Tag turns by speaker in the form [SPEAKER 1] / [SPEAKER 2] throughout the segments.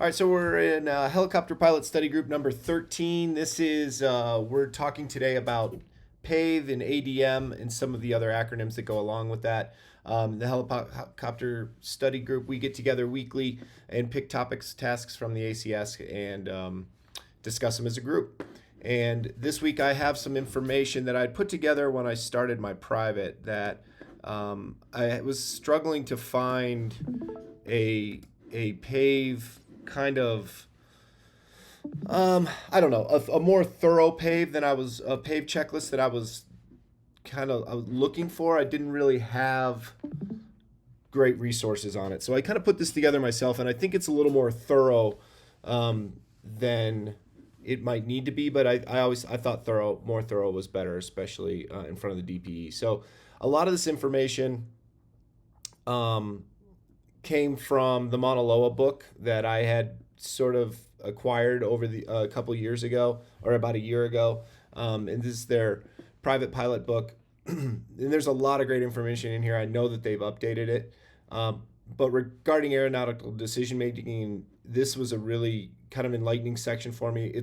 [SPEAKER 1] All right, so we're in helicopter pilot study group number 13. This is, we're talking today about PAVE and ADM and some of the other acronyms that go along with that. The helicopter study group, we get together weekly and pick topics, tasks from the ACS and discuss them as a group. And this week I have some information that I put together when I started my private that I was struggling to find a PAVE kind of I don't know, a more thorough PAVE than I was a PAVE checklist that I was looking for. I didn't really have great resources on it, so I kind of put this together myself, and I think it's a little more thorough than it might need to be. But I thought more thorough was better, especially in front of the DPE. So a lot of this information um, came from the Mauna Loa book that I had sort of acquired over the a couple years ago, or about a year ago. And this is their private pilot book. And there's a lot of great information in here. I know that they've updated it. But regarding aeronautical decision making, this was a really kind of enlightening section for me.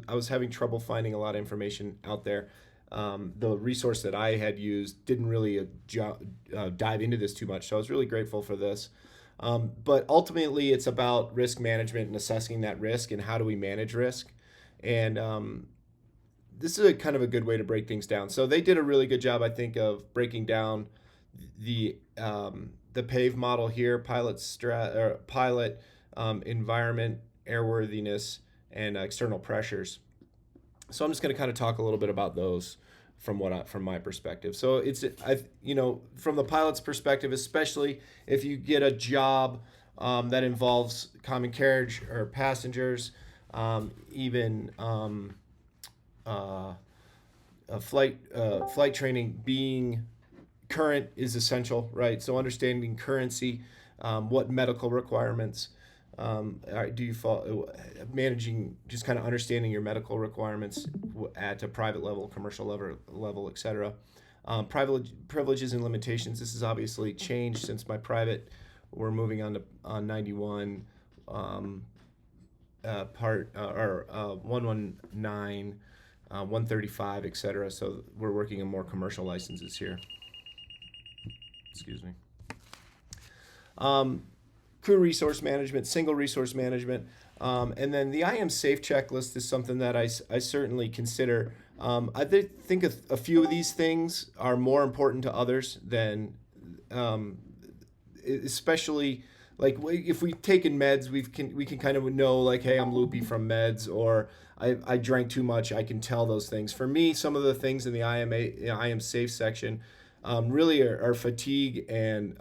[SPEAKER 1] I was having trouble finding a lot of information out there. The resource that I had used didn't really dive into this too much, so I was really grateful for this. But ultimately, it's about risk management and assessing that risk and how do we manage risk. And this is a kind of a good way to break things down. So they did a really good job, I think, of breaking down the PAVE model here: pilot, environment, airworthiness, and external pressures. So I'm just going to kind of talk a little bit about those from my perspective. So from the pilot's perspective, especially if you get a job that involves common carriage or passengers, even flight training, being current is essential, right? So understanding currency, what medical requirements do you fall managing, just kind of understanding your medical requirements at a private level, commercial level, etc. Privileges and limitations. This has obviously changed since my private. We're moving on 91 part or 119, 135, etc. So we're working on more commercial licenses here. Excuse me. Crew resource management, single resource management, and then the I am safe checklist is something that I certainly consider. Think a few of these things are more important to others than, especially like if we've taken meds, we can kind of know, like, hey, I'm loopy from meds, or I drank too much. I can tell those things. For me, some of the things in the I am safe section really are fatigue and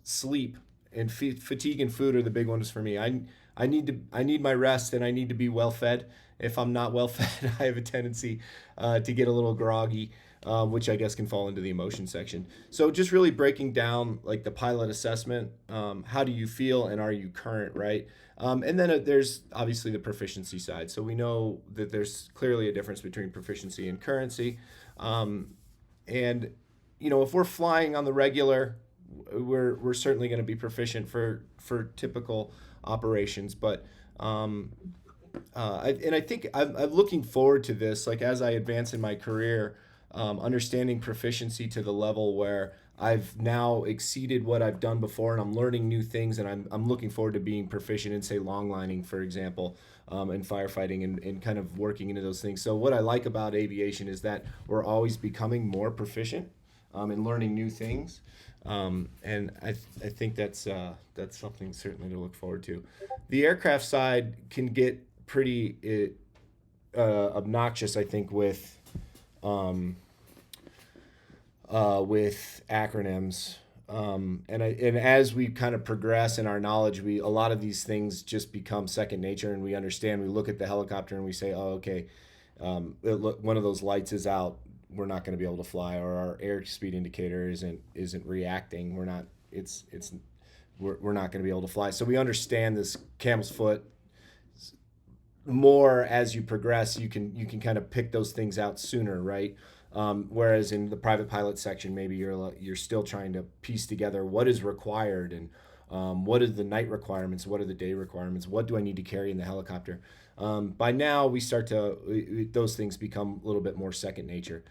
[SPEAKER 1] sleep. And fatigue and food are the big ones for me. I need my rest, and I need to be well fed. If I'm not well fed, I have a tendency to get a little groggy, which I guess can fall into the emotion section. So just really breaking down like the pilot assessment. How do you feel, and are you current, right? And then there's obviously the proficiency side. So we know that there's clearly a difference between proficiency and currency. And if we're flying on the regular, we're certainly going to be proficient for typical operations. But I think I'm looking forward to this. Like, as I advance in my career, understanding proficiency to the level where I've now exceeded what I've done before, and I'm learning new things, and I'm looking forward to being proficient in, say, long lining, for example, and firefighting, and kind of working into those things. So what I like about aviation is that we're always becoming more proficient and learning new things. And I think that's something certainly to look forward to. The aircraft side can get pretty obnoxious, I think, with acronyms. And as we kind of progress in our knowledge, a lot of these things just become second nature, and we understand. We look at the helicopter and we say, "Oh, okay, one of those lights is out. We're not going to be able to fly," or our airspeed indicator isn't reacting. We're not going to be able to fly. So we understand this camel's foot more as you progress. You can kind of pick those things out sooner, right? Whereas in the private pilot section, maybe you're still trying to piece together what is required and What are the night requirements? What are the day requirements? What do I need to carry in the helicopter? By now, those things become a little bit more second nature.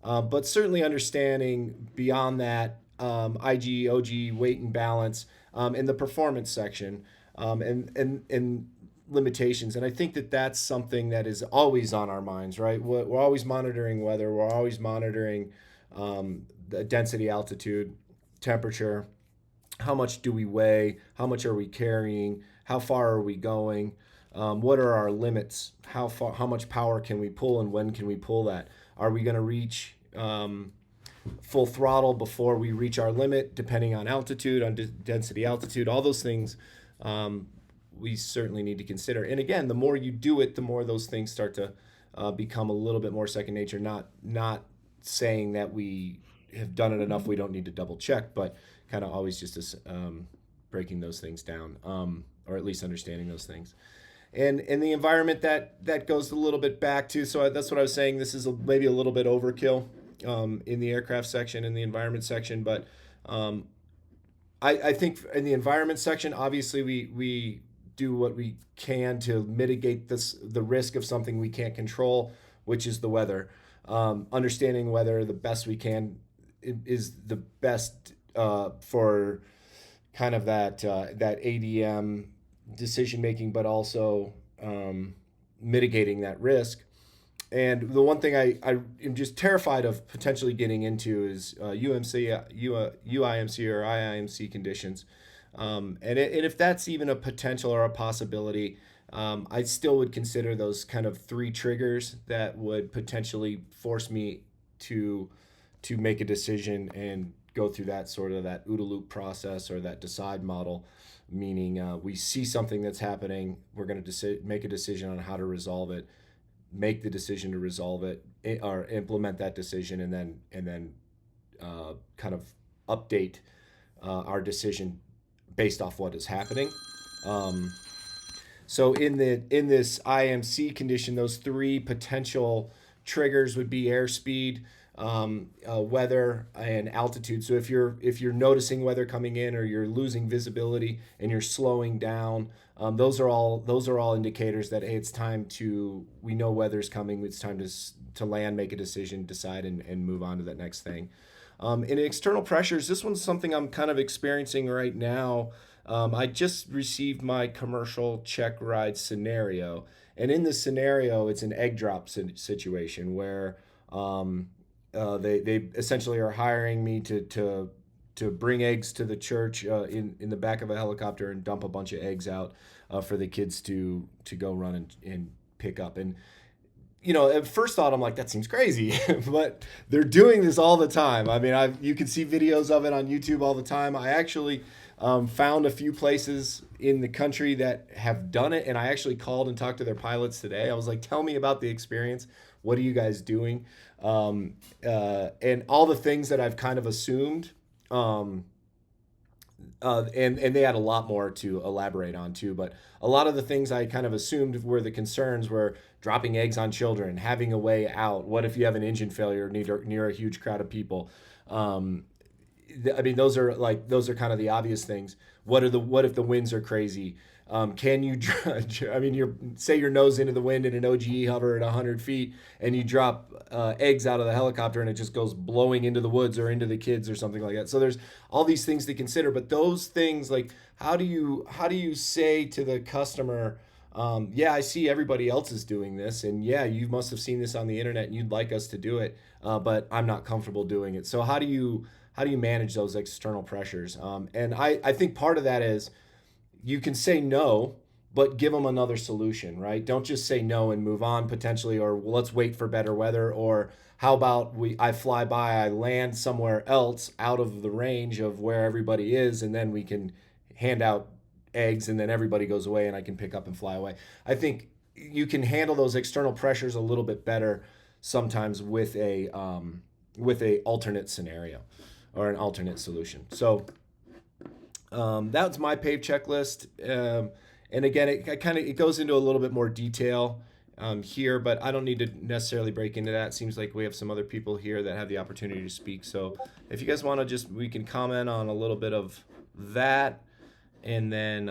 [SPEAKER 1] But certainly understanding beyond that, IG, OG, weight and balance, in the performance section, and limitations. And I think that that's something that is always on our minds, right? We're always monitoring weather. We're always monitoring the density, altitude, temperature. How much do we weigh? How much are we carrying? How far are we going? What are our limits? How much power can we pull, and when can we pull that? Are we going to reach full throttle before we reach our limit, depending on altitude, on density, altitude, all those things we certainly need to consider. And again, the more you do it, the more those things start to become a little bit more second nature. Not saying that we have done it enough, we don't need to double check, but kind of always just breaking those things down, or at least understanding those things. And the environment that goes a little bit back to, so that's what I was saying, this is maybe a little bit overkill in the aircraft section, in the environment section, but I think in the environment section, obviously we do what we can to mitigate the risk of something we can't control, which is the weather. Understanding weather the best we can is the best for kind of that ADM decision making, but also mitigating that risk. And the one thing I am just terrified of potentially getting into is UIMC or IIMC conditions. And if that's even a potential or a possibility, I still would consider those kind of three triggers that would potentially force me to make a decision and go through that OODA loop process, or that decide model, meaning we see something that's happening, we're going to make a decision on how to resolve it, make the decision to resolve it, or implement that decision, and then kind of update our decision based off what is happening. So in this IMC condition, those three potential triggers would be airspeed, weather, and altitude. So if you're noticing weather coming in, or you're losing visibility and you're slowing down, those are all indicators that, hey, we know weather's coming. It's time to land, make a decision, decide, and move on to that next thing. In external pressures, this one's something I'm kind of experiencing right now. I just received my commercial check ride scenario, and in this scenario, it's an egg drop situation where they essentially are hiring me to bring eggs to the church in the back of a helicopter and dump a bunch of eggs out for the kids to go run and pick up. And at first thought, I'm like, that seems crazy, but they're doing this all the time. I mean, you can see videos of it on YouTube all the time. I actually found a few places in the country that have done it, and I actually called and talked to their pilots today. I was like, tell me about the experience. What are you guys doing? And all the things that I've kind of assumed. And they had a lot more to elaborate on too, but a lot of the things I kind of assumed were the concerns were dropping eggs on children, having a way out. What if you have an engine failure near a huge crowd of people? I mean, those are kind of the obvious things. What if the winds are crazy? Can you? I mean, say your nose into the wind in an OGE hover at 100 feet, and you drop eggs out of the helicopter, and it just goes blowing into the woods or into the kids or something like that. So there's all these things to consider. But those things, like, how do you say to the customer, yeah, I see everybody else is doing this, and yeah, you must have seen this on the internet, and you'd like us to do it, but I'm not comfortable doing it. So how do you manage those external pressures? And I think part of that is, you can say no, but give them another solution, right? Don't just say no and move on potentially, or well, let's wait for better weather, or how about I fly by, I land somewhere else out of the range of where everybody is, and then we can hand out eggs, and then everybody goes away, and I can pick up and fly away. I think you can handle those external pressures a little bit better sometimes with a alternate scenario or an alternate solution. So that's my P.A.V.E. checklist. And again, it goes into a little bit more detail here, but I don't need to necessarily break into that. It seems like we have some other people here that have the opportunity to speak. So if you guys want to we can comment on a little bit of that. and then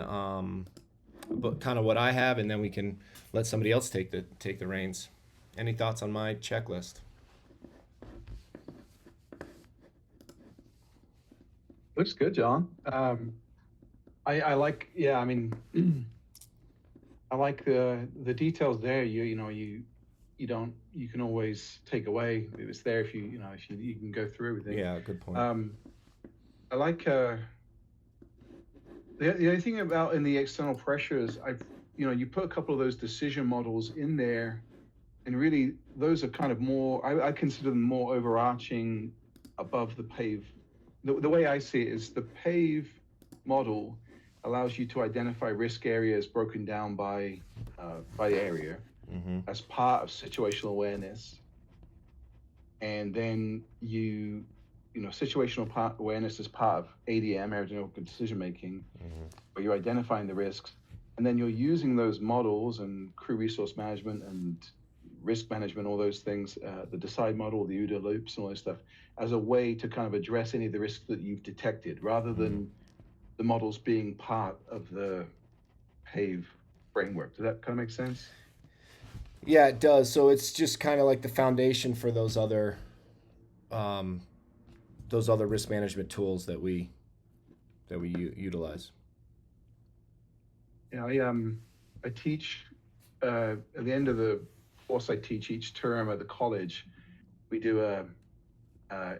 [SPEAKER 1] but kind of what I have, and then we can let somebody else take the reins. Any thoughts on my checklist?
[SPEAKER 2] Looks good, John. I like, yeah, I mean, I like the details there. You can always take away. It's there if you can go through everything.
[SPEAKER 1] Yeah, good point.
[SPEAKER 2] I like the other thing about in the external pressures, you put a couple of those decision models in there, and really those are kind of more, I consider them more overarching above the PAVE. The way I see it is the PAVE model allows you to identify risk areas broken down by area as part of situational awareness. And then situational awareness is part of ADM, aerodynamic decision making, where you're identifying the risks, and then you're using those models and crew resource management and risk management, all those things, the decide model, the OODA loops, and all this stuff, as a way to kind of address any of the risks that you've detected, rather than the models being part of the PAVE framework. Does that kind of make sense?
[SPEAKER 1] Yeah, it does. So it's just kind of like the foundation for those other risk management tools that we utilize.
[SPEAKER 2] Yeah, I teach at the end of the course I teach each term at the college. We do a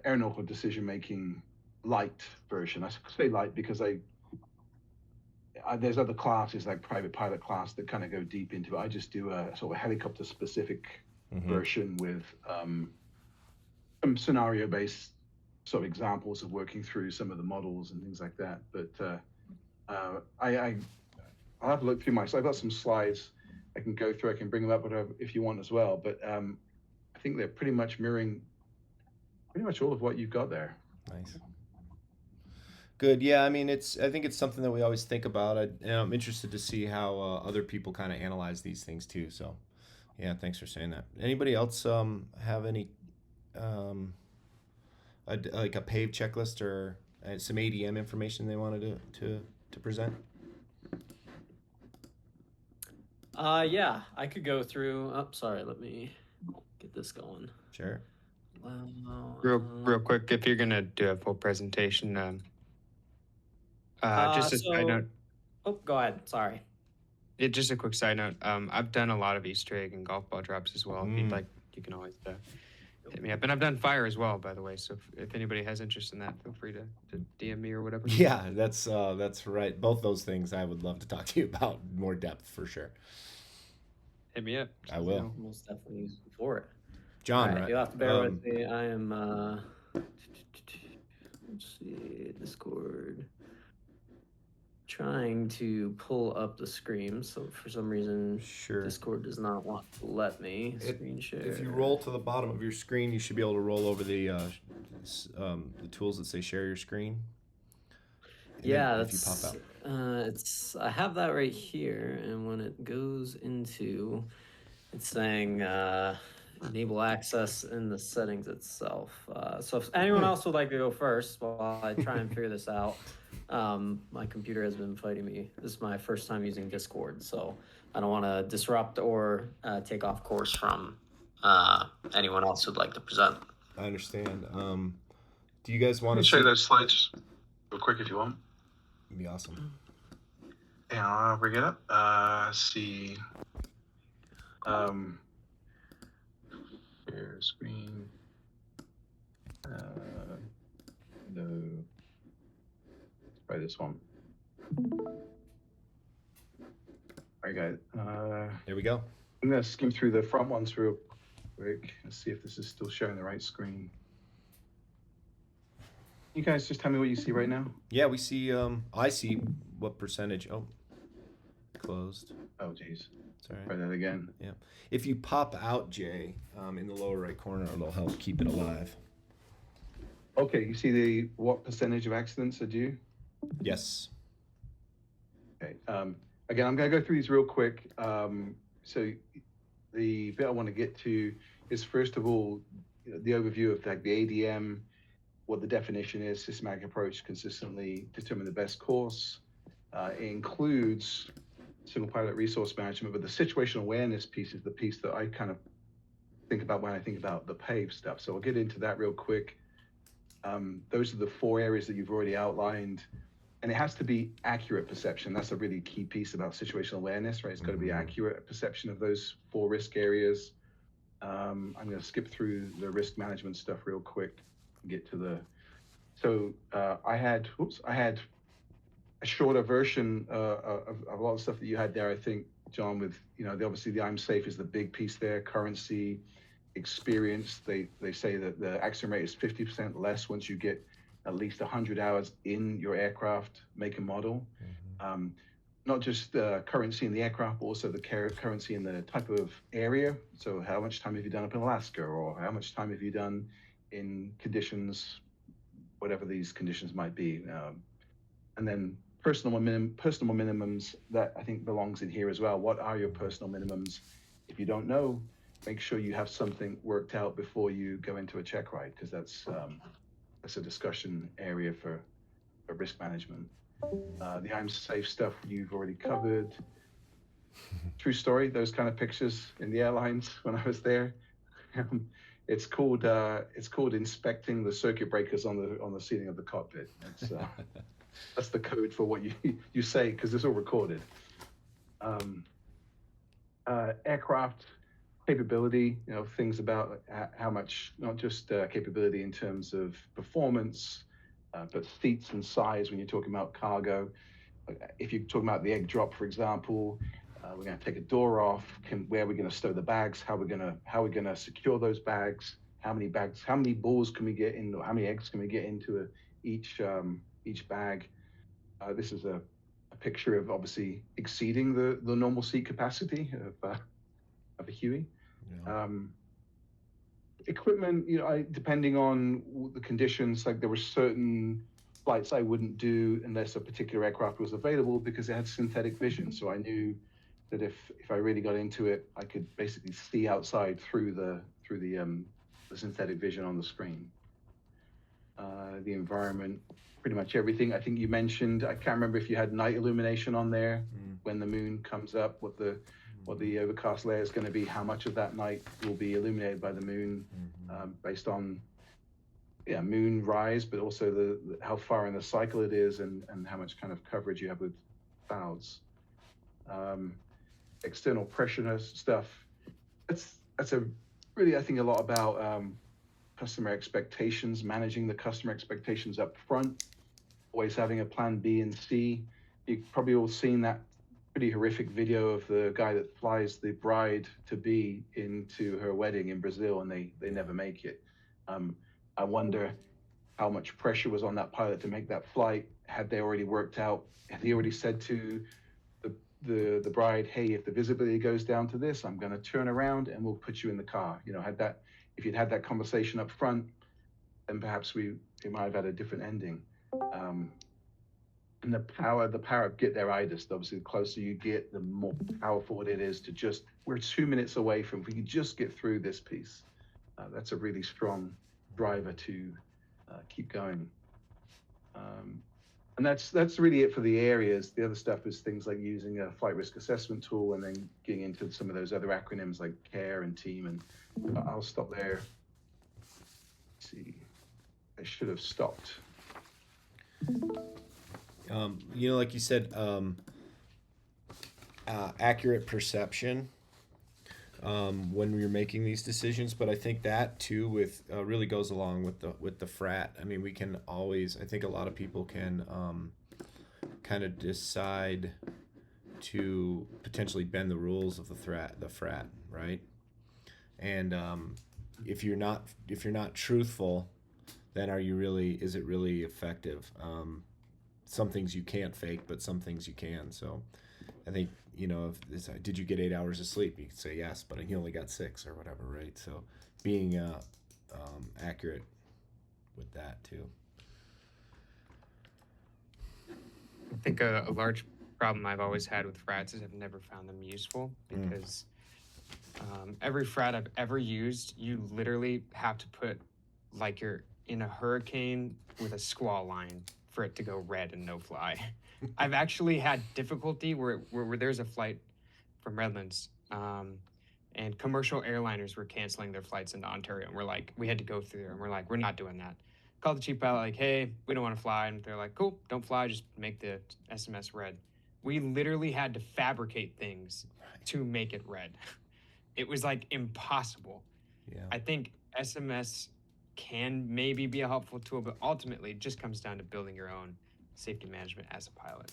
[SPEAKER 2] aeronautical decision making light version. I say light because there's other classes like private pilot class that kind of go deep into it. I just do a sort of helicopter specific version with some scenario based sort of examples of working through some of the models and things like that. But I'll have to look through I've got some slides I can go through. I can bring them up if you want as well. But I think they're pretty much mirroring pretty much all of what you've got there.
[SPEAKER 1] Nice. Good. Yeah, I mean, I think it's something that we always think about. And I'm interested to see how other people kind of analyze these things too. So, yeah, thanks for saying that. Anybody else have any like a PAVE checklist or some ADM information they wanted to present?
[SPEAKER 3] Yeah, I could go through. Oh, sorry, let me get this going.
[SPEAKER 1] Sure.
[SPEAKER 4] Real quick, if you're gonna do a full presentation, just a side note.
[SPEAKER 3] Oh, go ahead. Sorry.
[SPEAKER 4] Yeah, just a quick side note. I've done a lot of Easter egg and golf ball drops as well. If you'd like, you can always hit me up. And I've done fire as well, by the way. So if anybody has interest in that, feel free to DM me or whatever.
[SPEAKER 1] Yeah, that's right. Both those things I would love to talk to you about in more depth for sure.
[SPEAKER 4] Hit me up.
[SPEAKER 1] I will.
[SPEAKER 3] Most definitely use it for it.
[SPEAKER 1] John,
[SPEAKER 3] right? You'll have to bear with me. I am. Let's see, Discord. Trying to pull up the screen, so for some reason, Discord does not want to let me screen share.
[SPEAKER 1] If you roll to the bottom of your screen, you should be able to roll over the tools that say share your screen.
[SPEAKER 3] Yeah, that's. If you pop out. I have that right here, and when it goes into, it's saying enable access in the settings itself. So if anyone else would like to go first while I try and figure this out. My computer has been fighting me. This is my first time using Discord, so I don't want to disrupt or take off course from anyone else who'd like to present.
[SPEAKER 1] I understand. Do you guys want to
[SPEAKER 2] show those slides real quick if you want?
[SPEAKER 1] It'd be awesome.
[SPEAKER 2] Yeah, I'll bring it up. See. Share screen. No. Try this one. All right, guys.
[SPEAKER 1] Here we go.
[SPEAKER 2] I'm going to skim through the front ones real quick and see if this is still showing the right screen. You guys just tell me what you see right now.
[SPEAKER 1] Yeah, we see. I see what percentage. Oh, closed.
[SPEAKER 2] Oh, geez.
[SPEAKER 1] Sorry.
[SPEAKER 2] Try that again.
[SPEAKER 1] Yeah. If you pop out, Jay, in the lower right corner, it'll help keep it alive.
[SPEAKER 2] Okay, you see what percentage of accidents are due?
[SPEAKER 1] Yes.
[SPEAKER 2] Okay. Again, I'm going to go through these real quick. So the bit I want to get to is, first of all, the overview of like the ADM, what the definition is, systematic approach, consistently determine the best course, It includes single pilot resource management, but the situational awareness piece is the piece that I kind of think about when I think about the P.A.V.E. stuff. So I'll get into that real quick. Those are the 4 areas that you've already outlined. And it has to be accurate perception. That's a really key piece about situational awareness, right? It's got to be accurate perception of those 4 risk areas. I'm going to skip through the risk management stuff real quick and get to the. So I had a shorter version of a lot of stuff that you had there. I think, John, with obviously the I'm safe is the big piece there. Currency, experience. They say that the accident rate is 50% less once you get at least 100 hours in your aircraft make and model. Not just currency in the aircraft, but also the currency in the type of area. So how much time have you done up in Alaska, or how much time have you done in conditions, whatever these conditions might be. And then personal minimums, that I think belongs in here as well. What are your personal minimums? If you don't know, make sure you have something worked out before you go into a check ride, because that's a discussion area for risk management. The I'm safe stuff you've already covered. True story, those kind of pictures in the airlines when I was there. It's called inspecting the circuit breakers on the ceiling of the cockpit. That's the code for what you say, because it's all recorded. Aircraft capability, things about how much, not just capability in terms of performance, but seats and size when you're talking about cargo. If you're talking about the egg drop, for example, we're going to take a door off. Where are we going to stow the bags? How are we going to secure those bags? How many balls can we get in, or how many eggs can we get into each bag? This is a picture of obviously exceeding the normal seat capacity of a Huey. Yeah. Equipment, depending on the conditions, like there were certain flights I wouldn't do unless a particular aircraft was available because it had synthetic vision. So I knew that if I really got into it, I could basically see outside through the synthetic vision on the screen. The environment, pretty much everything. I think you mentioned, I can't remember if you had night illumination on there when the moon comes up, what the overcast layer is going to be, how much of that night will be illuminated by the moon, based on moon rise, but also how far in the cycle it is, and how much kind of coverage you have with clouds. External pressure stuff. That's a really, I think, a lot about customer expectations, managing the customer expectations up front, always having a plan B and C. You've probably all seen that pretty horrific video of the guy that flies the bride-to-be into her wedding in Brazil, and they never make it. I wonder how much pressure was on that pilot to make that flight. Had they already worked out, had he already said to the bride, hey, if the visibility goes down to this, I'm going to turn around and we'll put you in the car. If you'd had that conversation up front, then perhaps it might have had a different ending. And the power of get there itis, obviously the closer you get, the more powerful it is to we're 2 minutes away from, if we could just get through this piece. That's a really strong driver to keep going. And that's really it for the areas. The other stuff is things like using a flight risk assessment tool, and then getting into some of those other acronyms like CARE and TEAM. And I'll stop there. Let's see, I should have stopped.
[SPEAKER 1] Like you said, accurate perception when you're making these decisions, but I think that too really goes along with the frat. I mean, we can always, I think a lot of people can kind of decide to potentially bend the rules of the frat, right? And if you're not truthful, then is it really effective? Some things you can't fake, but some things you can. So I think, did you get 8 hours of sleep? You could say yes, but you only got 6 or whatever, right? So being accurate with that too.
[SPEAKER 4] I think a large problem I've always had with frats is I've never found them useful, because every frat I've ever used, you literally have to put, like you're in a hurricane with a squall line for it to go red and no fly. I've actually had difficulty where there's a flight from Redlands, and commercial airliners were canceling their flights into Ontario, and we had to go through there, and we're like, we're not doing that. Called the chief pilot, like, hey, we don't want to fly, and they're like, cool, don't fly, just make the SMS red. We literally had to fabricate things to make it red. It was like impossible.
[SPEAKER 1] Yeah.
[SPEAKER 4] I think SMS can maybe be a helpful tool, but ultimately it just comes down to building your own safety management as a pilot.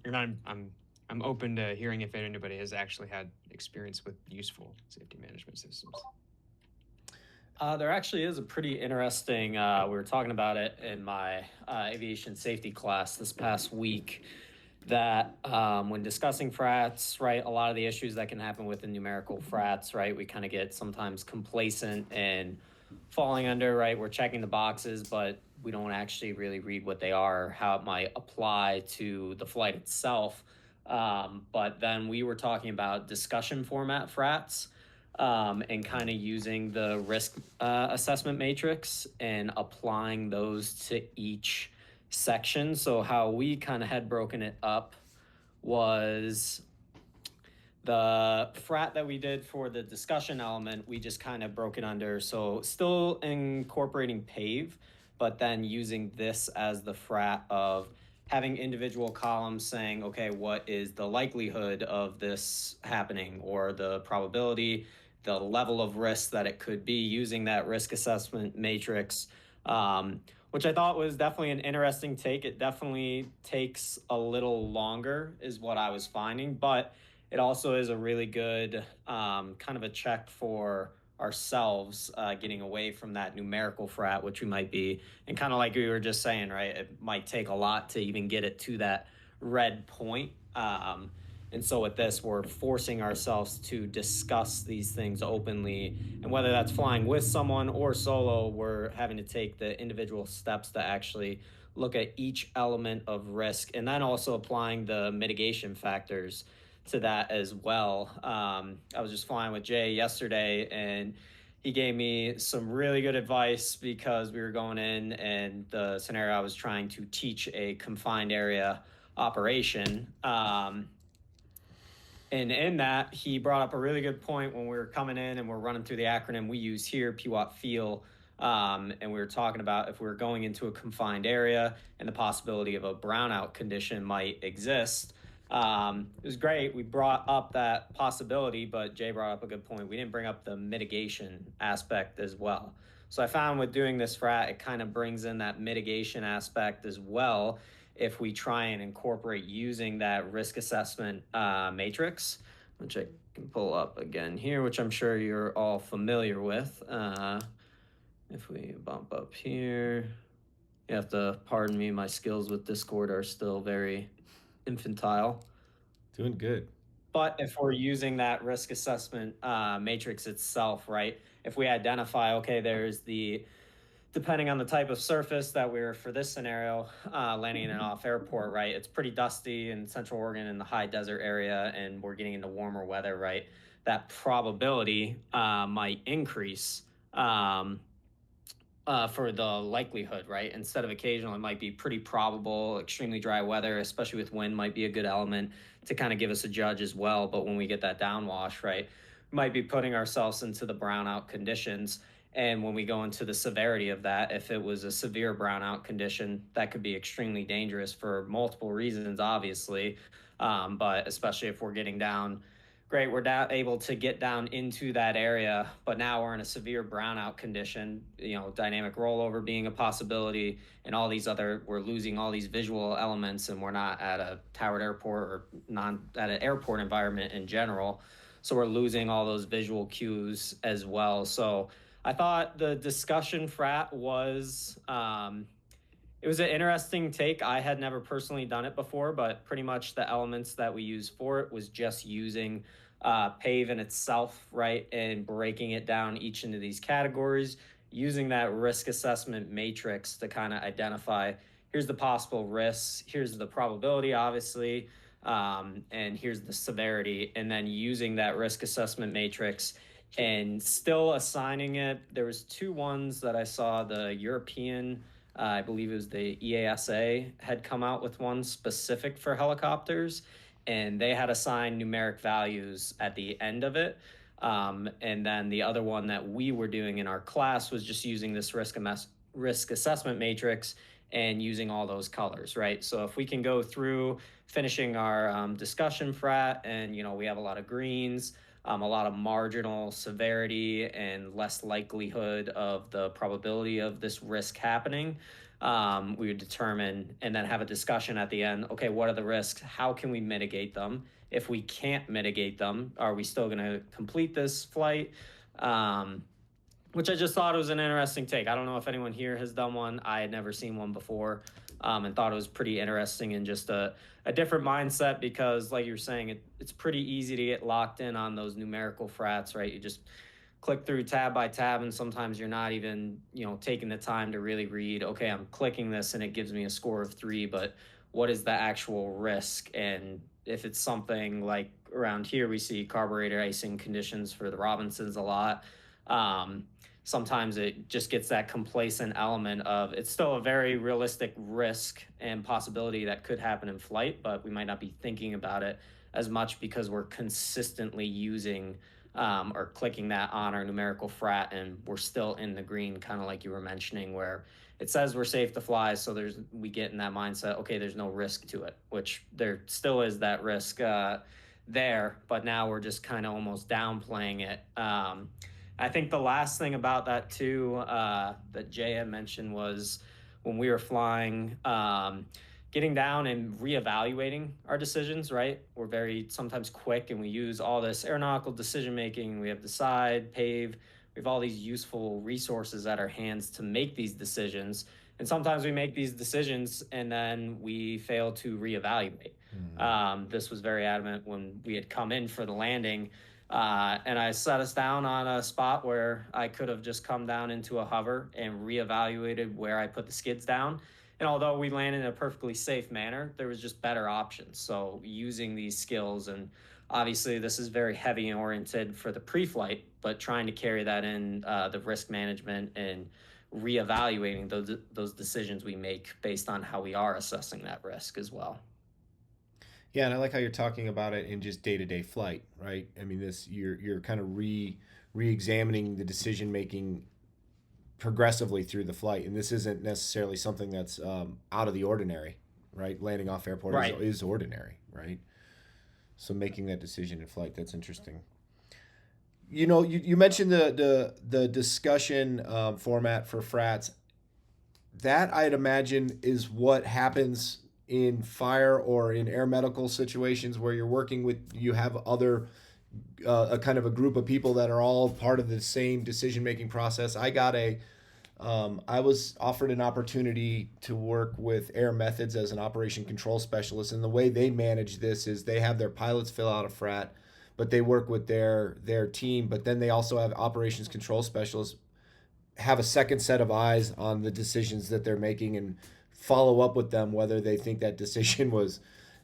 [SPEAKER 4] And I'm open to hearing if anybody has actually had experience with useful safety management systems.
[SPEAKER 3] There actually is a pretty interesting, we were talking about it in my aviation safety class this past week, that when discussing frats, right, a lot of the issues that can happen with the numerical frats, right, we kind of get sometimes complacent and falling under, right, we're checking the boxes, but we don't actually really read what they are, how it might apply to the flight itself. But then we were talking about discussion format frats, and kind of using the risk assessment matrix and applying those to each section. So how we kind of had broken it up was the frat that we did for the discussion element, we just kind of broke it under. So still incorporating P.A.V.E, but then using this as the frat of having individual columns saying, okay, what is the likelihood of this happening, or the probability, the level of risk that it could be, using that risk assessment matrix, which I thought was definitely an interesting take. It definitely takes a little longer is what I was finding, but it also is a really good kind of a check for ourselves, getting away from that numerical frat, which we might be, and kind of like we were just saying, right, it might take a lot to even get it to that red point. And so with this, we're forcing ourselves to discuss these things openly, and whether that's flying with someone or solo, we're having to take the individual steps to actually look at each element of risk, and then also applying the mitigation factors to that as well. I was just flying with Jay yesterday, and he gave me some really good advice because we were going in, and the scenario I was trying to teach a confined area operation. And in that, he brought up a really good point when we were coming in and we're running through the acronym we use here, P.A.V.E feel. And we were talking about if we were going into a confined area and the possibility of a brownout condition might exist. It was great. We brought up that possibility, but Jay brought up a good point. We didn't bring up the mitigation aspect as well. So I found with doing this frat, it kind of brings in that mitigation aspect as well if we try and incorporate using that risk assessment matrix, which I can pull up again here, which I'm sure you're all familiar with. If we bump up here, you have to pardon me, my skills with Discord are still very infantile.
[SPEAKER 1] Doing good.
[SPEAKER 3] But if we're using that risk assessment matrix itself, right, if we identify, okay, there's the, depending on the type of surface that we're, for this scenario, landing in an off airport, right, it's pretty dusty in Central Oregon in the high desert area, and we're getting into warmer weather, right, that probability might increase for the likelihood, right? Instead of occasional, it might be pretty probable. Extremely dry weather, especially with wind, might be a good element to kind of give us a judge as well. But when we get that downwash, right, we might be putting ourselves into the brownout conditions. And when we go into the severity of that, if it was a severe brownout condition, that could be extremely dangerous for multiple reasons, obviously. But especially if we're getting down, great, we're able to get down into that area, but now we're in a severe brownout condition, you know, dynamic rollover being a possibility, and all these other, we're losing all these visual elements, and we're not at a towered airport or not at an airport environment in general. So we're losing all those visual cues as well. So I thought the discussion frat was, it was an interesting take. I had never personally done it before, but pretty much the elements that we used for it was just using P.A.V.E in itself, right, and breaking it down each into these categories, using that risk assessment matrix to kind of identify, here's the possible risks, here's the probability, obviously, and here's the severity, and then using that risk assessment matrix and still assigning it. There was two ones that I saw, the European I believe it was the EASA had come out with one specific for helicopters, and they had assigned numeric values at the end of it. And then the other one that we were doing in our class was just using this risk assessment matrix and using all those colors, right? So if we can go through finishing our discussion frat, and we have a lot of greens, a lot of marginal severity and less likelihood of the probability of this risk happening, we would determine and then have a discussion at the end. Okay, what are the risks? How can we mitigate them? If we can't mitigate them, are we still going to complete this flight? Which I just thought was an interesting take. I don't know if anyone here has done one. I had never seen one before, and thought it was pretty interesting and just a different mindset, because like you were saying, it's pretty easy to get locked in on those numerical frats, right? You just click through tab by tab, and sometimes you're not even taking the time to really read, okay, I'm clicking this and it gives me a score of 3, but what is the actual risk? And if it's something like around here, we see carburetor icing conditions for the Robinsons a lot. Sometimes it just gets that complacent element of it's still a very realistic risk and possibility that could happen in flight, but we might not be thinking about it as much because we're consistently using or clicking that on our numerical frat, and we're still in the green, kind of like you were mentioning, where it says we're safe to fly. So we get in that mindset, okay, there's no risk to it, which there still is that risk there, but now we're just kind of almost downplaying it. I think the last thing about that too, that Jay had mentioned, was when we were flying, getting down and reevaluating our decisions, right? We're very sometimes quick, and we use all this aeronautical decision making. We have Decide, P.A.V.E. We have all these useful resources at our hands to make these decisions. And sometimes we make these decisions and then we fail to reevaluate. This was very adamant when we had come in for the landing. And I set us down on a spot where I could have just come down into a hover and reevaluated where I put the skids down. And although we landed in a perfectly safe manner, there was just better options. So using these skills, and obviously this is very heavy oriented for the pre-flight, but trying to carry that in the risk management and reevaluating those decisions we make based on how we are assessing that risk as well.
[SPEAKER 1] Yeah, and I like how you're talking about it in just day-to-day flight, right? I mean, you're kind of re-examining the decision making progressively through the flight, and this isn't necessarily something that's out of the ordinary, right? Landing off airport
[SPEAKER 3] Right.
[SPEAKER 1] is ordinary, right? So making that decision in flight, that's interesting. You mentioned the discussion format for frats. That, I'd imagine, is what happens in fire or in air medical situations where you have other a kind of a group of people that are all part of the same decision making process. I was offered an opportunity to work with Air Methods as an operation control specialist, and the way they manage this is they have their pilots fill out a frat, but they work with their team, but then they also have operations control specialists have a second set of eyes on the decisions that they're making and follow up with them whether they think that decision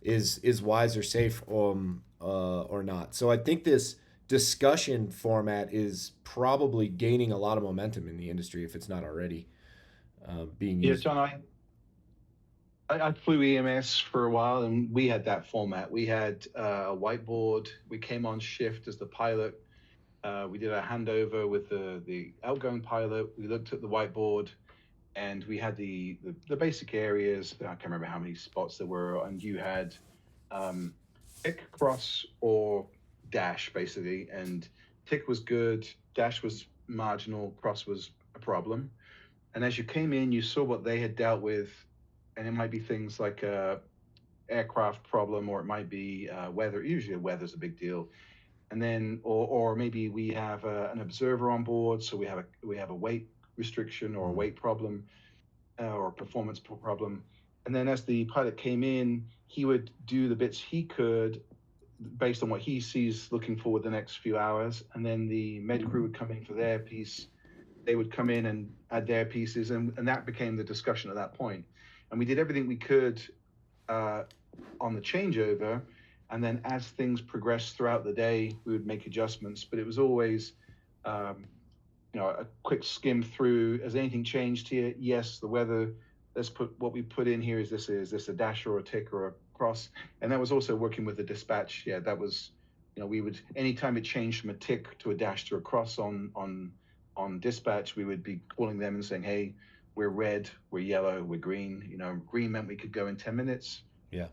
[SPEAKER 1] is wise or safe or not. So I think this discussion format is probably gaining a lot of momentum in the industry if it's not already being used.
[SPEAKER 2] Yeah, John, I flew EMS for a while, and we had that format. We had a whiteboard. We came on shift as the pilot. We did a handover with the outgoing pilot. We looked at the whiteboard, and we had the basic areas. I can't remember how many spots there were, and you had tick, cross, or dash, basically. And tick was good, dash was marginal, cross was a problem. And as you came in, you saw what they had dealt with, and it might be things like a aircraft problem, or it might be weather. Usually weather's a big deal. And then, or maybe we have an observer on board, so we have a weight restriction or a weight problem or a performance problem. And then as the pilot came in, he would do the bits he could based on what he sees looking forward the next few hours. And then the med crew would come in for their piece. They would come in and add their pieces, and that became the discussion at that point. And we did everything we could on the changeover. And then as things progressed throughout the day, we would make adjustments, but it was always a quick skim through. Has anything changed here? Yes, the weather. Let's put what we put in here. Is this a dash or a tick or a cross? And that was also working with the dispatch. Yeah, that was, we would, anytime it changed from a tick to a dash to a cross on dispatch, we would be calling them and saying, hey, we're red, we're yellow, we're green. Green meant we could go in 10 minutes.
[SPEAKER 1] Yeah.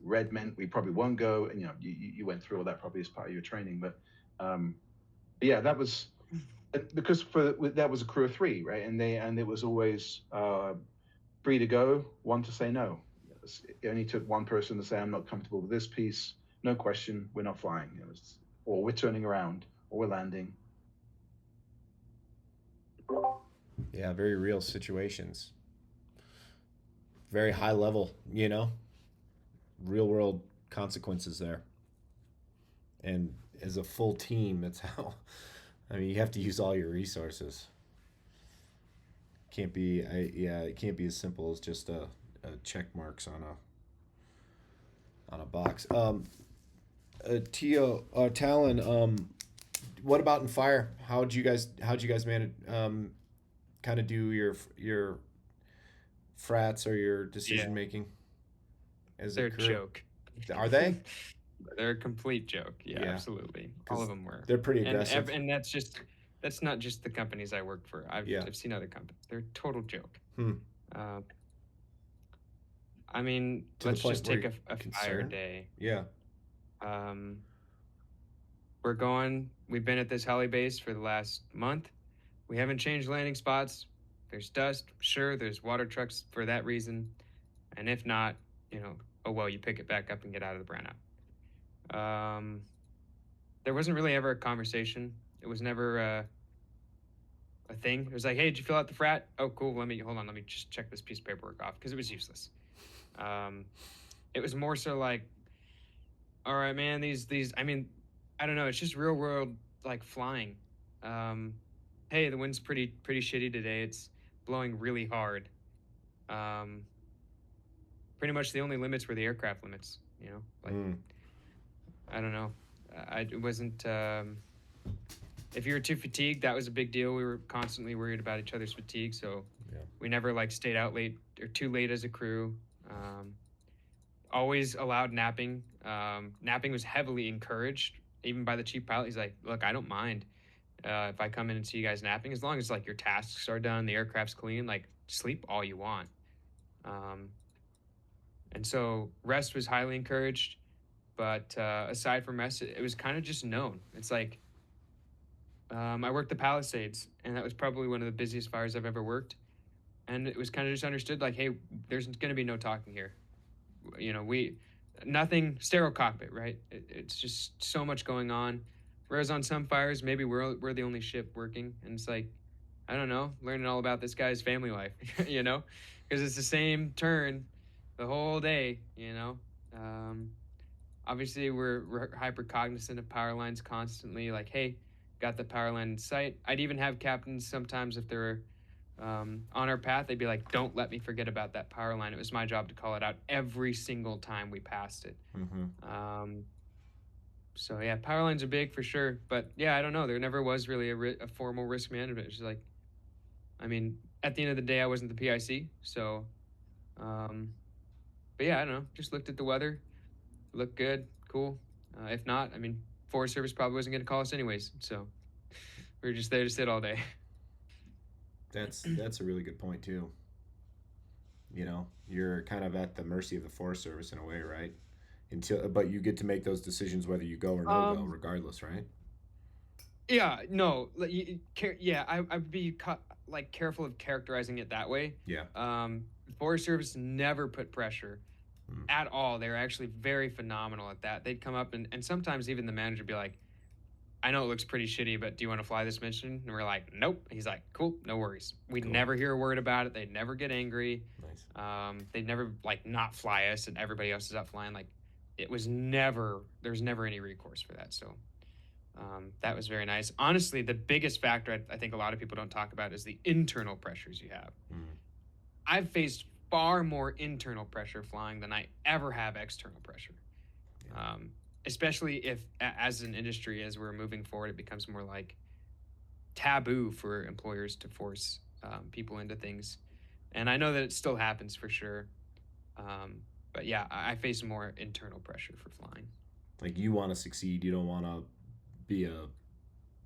[SPEAKER 2] Red meant we probably won't go. And you went through all that probably as part of your training. But yeah, that was because that was a crew of 3, right? And it was always 3 to go, 1 to say no. It only took 1 person to say, I'm not comfortable with this piece. No question, we're not flying. Or we're turning around, or we're landing.
[SPEAKER 1] Yeah, very real situations. Very high level, real world consequences there. And as a full team, that's how, you have to use all your resources. It can't be as simple as just a check marks on a box. Talon, what about in fire? How'd you guys manage kind of do your frats or your decision making?
[SPEAKER 4] They're a joke.
[SPEAKER 1] Are they?
[SPEAKER 4] They're a complete joke. Yeah, absolutely. All of them were.
[SPEAKER 1] They're pretty aggressive.
[SPEAKER 4] And that's not just the companies I work for. I've seen other companies. They're a total joke. Let's just take a fire day.
[SPEAKER 1] Yeah.
[SPEAKER 4] We've been at this heli base for the last month. We haven't changed landing spots. There's dust. Sure, there's water trucks for that reason. And if not, oh well, you pick it back up and get out of the brownout. There wasn't really ever a conversation. It was never a thing. It was like, hey, did you fill out the frat? Oh, cool. Let me just check this piece of paperwork off, because it was useless. It was more so like, all right, man, these, I don't know. It's just real world, like flying. Hey, the wind's pretty shitty today. It's blowing really hard. Pretty much the only limits were the aircraft limits, I don't know. It wasn't, if you were too fatigued, that was a big deal. We were constantly worried about each other's fatigue. So we never stayed out late or too late as a crew. Always allowed napping. Napping was heavily encouraged, even by the chief pilot. He's like, look, I don't mind if I come in and see you guys napping, as long as your tasks are done, the aircraft's clean, sleep all you want. And so rest was highly encouraged, but aside from rest, it was kind of just known. It's like, I worked the Palisades, and that was probably one of the busiest fires I've ever worked. And it was kind of just understood, hey, there's going to be no talking here. Nothing, sterile cockpit, right? It's just so much going on. Whereas on some fires, maybe we're the only ship working, and it's I don't know, learning all about this guy's family life, because it's the same turn the whole day, Obviously, we're hyper cognizant of power lines constantly. Hey, got the power line in sight. I'd even have captains sometimes, if they were on our path, they'd be like, don't let me forget about that power line. It was my job to call it out every single time we passed it. So yeah, power lines are big for sure. But yeah, I don't know. There never was really a formal risk management. It's just at the end of the day, I wasn't the PIC. So, but yeah, I don't know. Just looked at the weather. Looked good. Cool. If not, Forest Service probably wasn't going to call us anyways. So we were just there to sit all day.
[SPEAKER 1] That's a really good point too. You're kind of at the mercy of the Forest Service in a way, right? But you get to make those decisions whether you go or no go, regardless, right?
[SPEAKER 4] Yeah, no, I'd be careful of characterizing it that way.
[SPEAKER 1] Yeah.
[SPEAKER 4] Forest Service never put pressure at all. They were actually very phenomenal at that. They'd come up and sometimes even the manager would be like, I know it looks pretty shitty, but do you want to fly this mission? And we're like, nope. He's like, cool, no worries. We'd never hear a word about it. They'd never get angry.
[SPEAKER 1] Nice.
[SPEAKER 4] They'd never not fly us and everybody else is out flying. There was never any recourse for that. So that was very nice. Honestly, the biggest factor I think a lot of people don't talk about is the internal pressures you have. I've faced far more internal pressure flying than I ever have external pressure. Especially if, as an industry, as we're moving forward, it becomes more taboo for employers to force people into things. And I know that it still happens for sure. But yeah, I face more internal pressure for flying.
[SPEAKER 1] Like, you want to succeed. You don't want to be a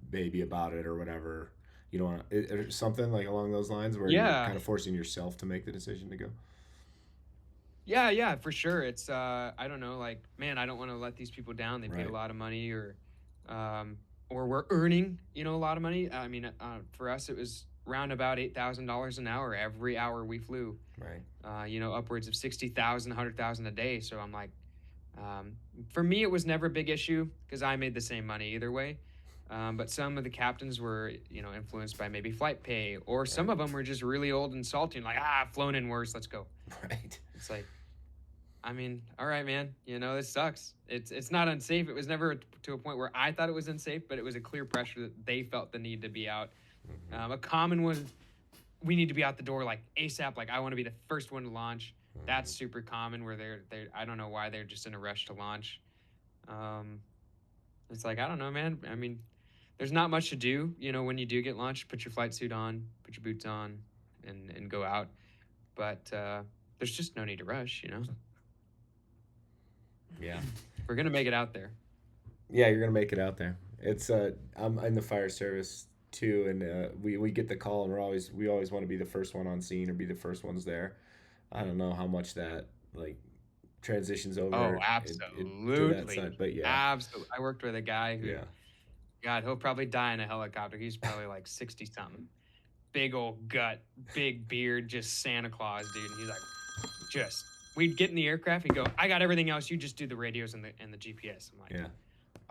[SPEAKER 1] baby about it or whatever. You don't want to, or something like along those lines where you're
[SPEAKER 4] Yeah.
[SPEAKER 1] kind of forcing yourself to make the decision to go.
[SPEAKER 4] Yeah, for sure. It's I don't know, like, man, I don't want to let these people down. They paid
[SPEAKER 1] Right.
[SPEAKER 4] a lot of money, or we're earning, a lot of money. I mean, for us, it was round about $8,000 an hour every hour we flew.
[SPEAKER 1] Right.
[SPEAKER 4] Upwards of 60,000, 100,000 a day. So I'm like, for me, it was never a big issue because I made the same money either way. But some of the captains were, influenced by maybe flight pay, or some
[SPEAKER 1] Right.
[SPEAKER 4] of them were just really old and salty, and like, I've flown in worse, let's go.
[SPEAKER 1] Right.
[SPEAKER 4] It's like, I mean, all right, man, this sucks. It's not unsafe. It was never to a point where I thought it was unsafe, but it was a clear pressure that they felt the need to be out. A common one, we need to be out the door like ASAP. Like, I want to be the first one to launch. That's super common where they're I don't know why they're just in a rush to launch. It's like, I don't know, man. I mean, there's not much to do, when you do get launched. Put your flight suit on, put your boots on, and go out. But there's just no need to rush,
[SPEAKER 1] Yeah.
[SPEAKER 4] We're gonna make it out there.
[SPEAKER 1] Yeah, you're gonna make it out there. It's I'm in the fire service too, and we get the call, and we always want to be the first one on scene or be the first ones there. I don't know how much that like transitions over.
[SPEAKER 4] Oh,
[SPEAKER 1] to
[SPEAKER 4] absolutely.
[SPEAKER 1] that side, but yeah,
[SPEAKER 4] Absolutely. I worked with a guy who,
[SPEAKER 1] yeah,
[SPEAKER 4] God, he'll probably die in a helicopter. He's probably like 60 something. Big old gut, big beard, just Santa Claus, dude. And he's like, we'd get in the aircraft and go, I got everything else. You just do the radios and the GPS. I'm like,
[SPEAKER 1] yeah.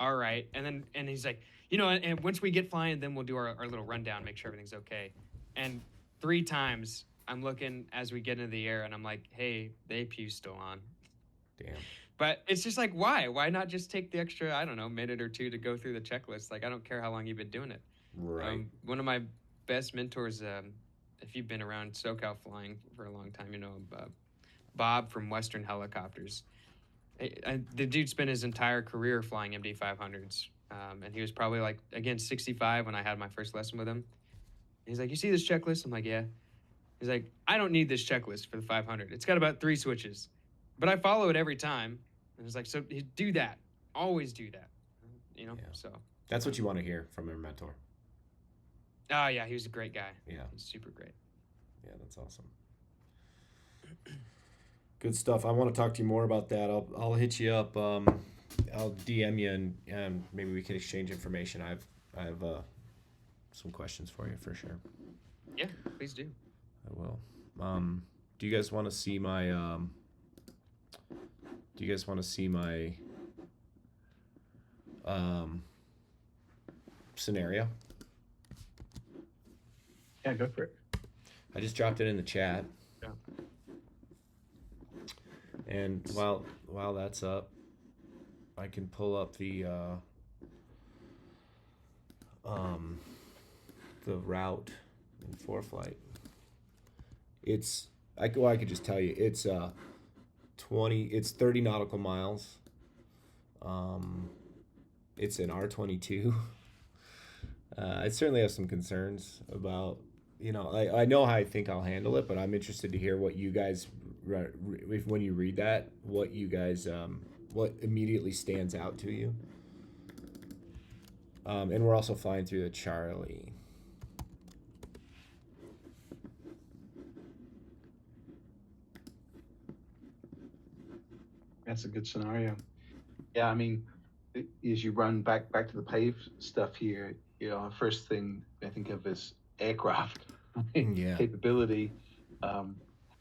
[SPEAKER 4] all right. And he's like, and once we get flying, then we'll do our little rundown, make sure everything's okay. And 3 times I'm looking as we get into the air and I'm like, hey, the APU's still on.
[SPEAKER 1] Damn.
[SPEAKER 4] But it's just like, why? Why not just take the extra, I don't know, minute or two to go through the checklist? Like, I don't care how long you've been doing it.
[SPEAKER 1] Right.
[SPEAKER 4] One of my best mentors, if you've been around SoCal flying for a long time, Bob from Western Helicopters. The dude spent his entire career flying MD-500s. And he was probably like, again, 65 when I had my first lesson with him. He's like, you see this checklist? I'm like, yeah. He's like, I don't need this checklist for the 500. It's got about 3 switches, but I follow it every time. And it's like, so do that. Always do that.
[SPEAKER 1] Yeah.
[SPEAKER 4] So
[SPEAKER 1] That's what you want to hear from your mentor.
[SPEAKER 4] Oh, yeah, he was a great guy.
[SPEAKER 1] Yeah.
[SPEAKER 4] He's super great.
[SPEAKER 1] Yeah, that's awesome. Good stuff. I want to talk to you more about that. I'll hit you up. I'll DM you and maybe we can exchange information. I have some questions for you for sure.
[SPEAKER 4] Yeah, please do.
[SPEAKER 1] I will. Do you guys want to see my scenario?
[SPEAKER 2] Yeah, go for it.
[SPEAKER 1] I just dropped it in the chat.
[SPEAKER 4] Yeah.
[SPEAKER 1] And while that's up, I can pull up the route in ForeFlight. I could just tell you it's 30 nautical miles. It's an R-22. I certainly have some concerns about, I know how I think I'll handle it, but I'm interested to hear what you guys, when you read that, what you guys, what immediately stands out to you. And we're also flying through the Charlie.
[SPEAKER 2] That's a good scenario. Yeah, I mean, as you run back to the P.A.V.E. stuff here, the first thing I think of is aircraft.
[SPEAKER 1] Yeah.
[SPEAKER 2] Capability. How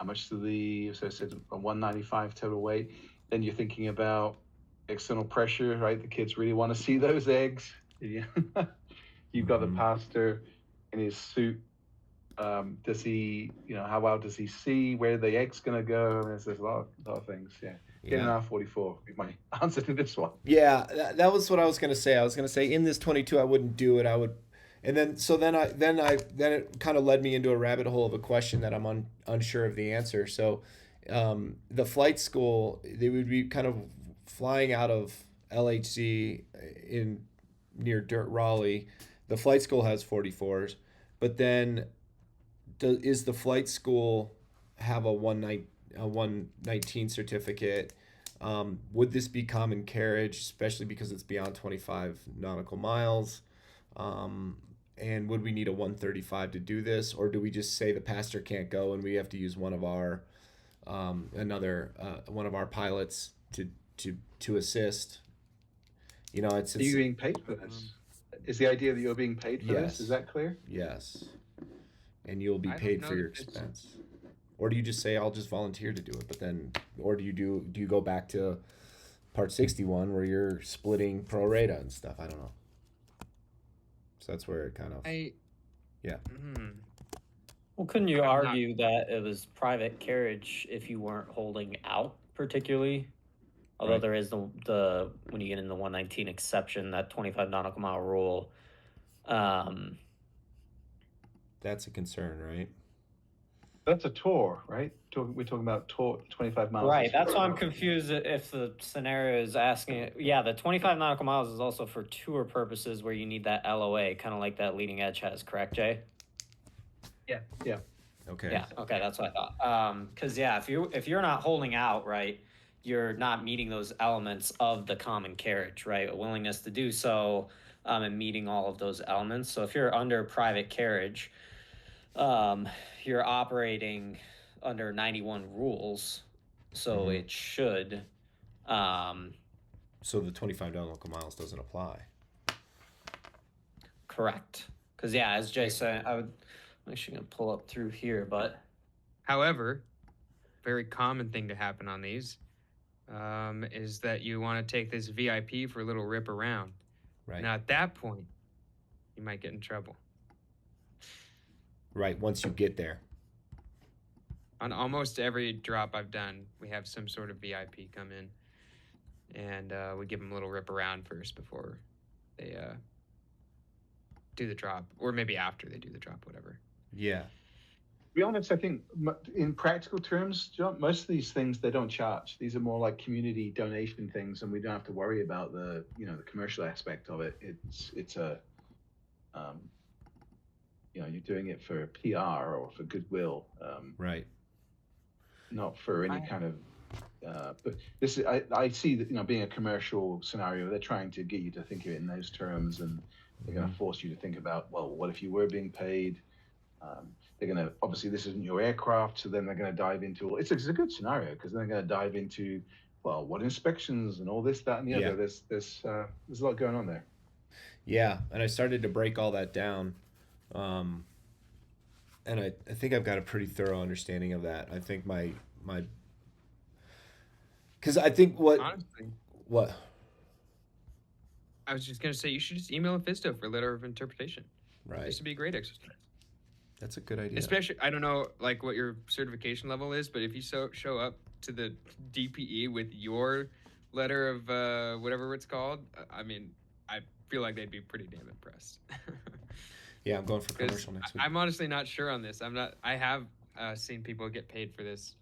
[SPEAKER 2] much so I said a 195 total weight. Then you're thinking about external pressure, right? The kids really want to see those eggs. Yeah. You've got the pastor in his suit. Does he, how well does he see where the egg's going to go? There's a lot of things. Yeah. Get an R44. Be my answer to this one.
[SPEAKER 1] Yeah, that was what I was gonna say. I was gonna say in this 22 I wouldn't do it. I would, and then it kind of led me into a rabbit hole of a question that I'm unsure of the answer. So, the flight school, they would be kind of flying out of LHC near Raleigh. The flight school has 44s, but then is the flight school have a 119 certificate? Would this be common carriage, especially because it's beyond 25 nautical miles? And would we need a 135 to do this, or do we just say the pastor can't go and we have to use one of our one of our pilots to assist? You know, it's
[SPEAKER 2] Are you being paid for this? Is the idea that you're being paid for this? Is that clear?
[SPEAKER 1] Yes. And you'll be
[SPEAKER 4] I don't
[SPEAKER 1] paid
[SPEAKER 4] know
[SPEAKER 1] for your
[SPEAKER 4] that it's-
[SPEAKER 1] expense. Or do you just say I'll just volunteer to do it, but then, or do you go back to Part 61 where you're splitting pro rata and stuff? I don't know. So that's where it kind of yeah.
[SPEAKER 3] Well, couldn't you
[SPEAKER 4] I'm not-
[SPEAKER 3] argue that it was private carriage if you weren't holding out particularly? Although
[SPEAKER 1] Right.
[SPEAKER 3] there is the when you get in the 119 exception, that 25 nautical mile rule.
[SPEAKER 1] That's a concern, right?
[SPEAKER 2] That's a tour, right? We're talking about tour, 25 miles.
[SPEAKER 3] Right.
[SPEAKER 2] is
[SPEAKER 3] That's why I'm
[SPEAKER 2] tour.
[SPEAKER 3] confused if the scenario is asking. Yeah, the 25 nautical miles is also for tour purposes where you need that LOA, kind of like that leading edge has, correct, Jay?
[SPEAKER 2] Yeah.
[SPEAKER 1] Okay.
[SPEAKER 3] Yeah. Okay, that's what I thought. Because yeah, if you're not holding out, right, you're not meeting those elements of the common carriage, right? A willingness to do so, and meeting all of those elements. So if you're under private carriage, you're operating under 91 rules, so it should.
[SPEAKER 1] So the 25 nautical miles doesn't apply.
[SPEAKER 3] Correct. Because yeah, as Jay said, I'm actually gonna pull up through here, but
[SPEAKER 4] However, very common thing to happen on these is that you want to take this VIP for a little rip around.
[SPEAKER 1] Right.
[SPEAKER 4] Now, at that point, you might get in trouble.
[SPEAKER 1] Right. Once you get there.
[SPEAKER 4] On almost every drop I've done, we have some sort of VIP come in, and we give them a little rip around first before they do the drop, or maybe after they do the drop, whatever.
[SPEAKER 1] Yeah.
[SPEAKER 2] To be honest, I think in practical terms, John, most of these things they don't charge. These are more like community donation things, and we don't have to worry about the the commercial aspect of it. It's a you're doing it for PR or for goodwill,
[SPEAKER 1] Right.
[SPEAKER 2] not for any kind of. But this is, I see that being a commercial scenario, they're trying to get you to think of it in those terms, and they're going to force you to think about, well, what if you were being paid? They're going to, obviously this isn't your aircraft, so then they're going to dive into, it's a good scenario because they're going to dive into, well, what inspections and all this, that, and the other. There's a lot going on there.
[SPEAKER 1] Yeah, and I started to break all that down, and I think I've got a pretty thorough understanding of that. I think my because I think
[SPEAKER 4] Honestly,
[SPEAKER 1] what
[SPEAKER 4] I was just going to say you should just email a Fsdo for a letter of interpretation.
[SPEAKER 1] right.
[SPEAKER 4] This would be a great exercise.
[SPEAKER 1] That's a good idea.
[SPEAKER 4] Especially, I don't know like what your certification level is, but if you show up to the DPE with your letter of whatever it's called, I mean, I feel like they'd be pretty damn impressed.
[SPEAKER 1] Yeah, I'm going for commercial next week.
[SPEAKER 4] I'm honestly not sure on this. I have seen people get paid for this.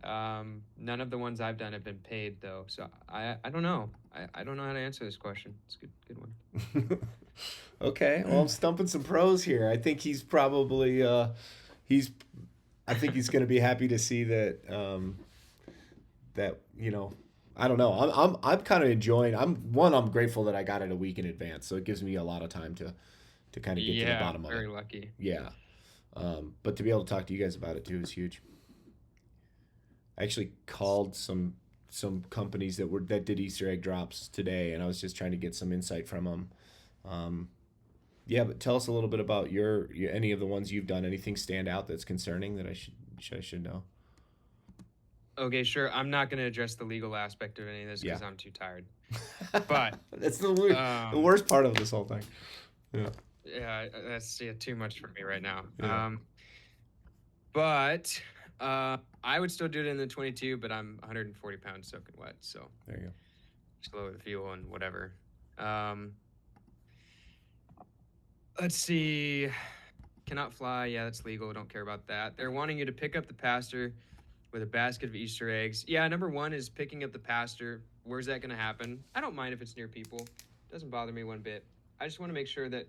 [SPEAKER 4] None of the ones I've done have been paid though, so I don't know. I don't know how to answer this question. It's a good one.
[SPEAKER 1] Okay, well, I'm stumping some pros here. I think he's probably I think he's going to be happy to see that that I don't know. I'm kind of enjoying. I'm grateful that I got it a week in advance, so it gives me a lot of time to kind of get to the bottom of it.
[SPEAKER 4] Very lucky.
[SPEAKER 1] Yeah, but to be able to talk to you guys about it too is huge. I actually called some companies that did Easter egg drops today, and I was just trying to get some insight from them. Yeah, but tell us a little bit about your any of the ones you've done. Anything stand out that's concerning that I should know?
[SPEAKER 4] Okay, sure. I'm not going to address the legal aspect of any of this because I'm too tired. But
[SPEAKER 1] that's the worst part of this whole thing. Yeah.
[SPEAKER 4] Yeah, that's too much for me right now.
[SPEAKER 1] Yeah.
[SPEAKER 4] But I would still do it in the 22, but I'm 140 pounds soaking wet, so
[SPEAKER 1] There you go.
[SPEAKER 4] just lower the fuel and whatever. Let's see. Cannot fly. Yeah, that's legal. Don't care about that. They're wanting you to pick up the pastor with a basket of Easter eggs. Yeah, number one is picking up the pastor. Where's that going to happen? I don't mind if it's near people. Doesn't bother me one bit. I just want to make sure that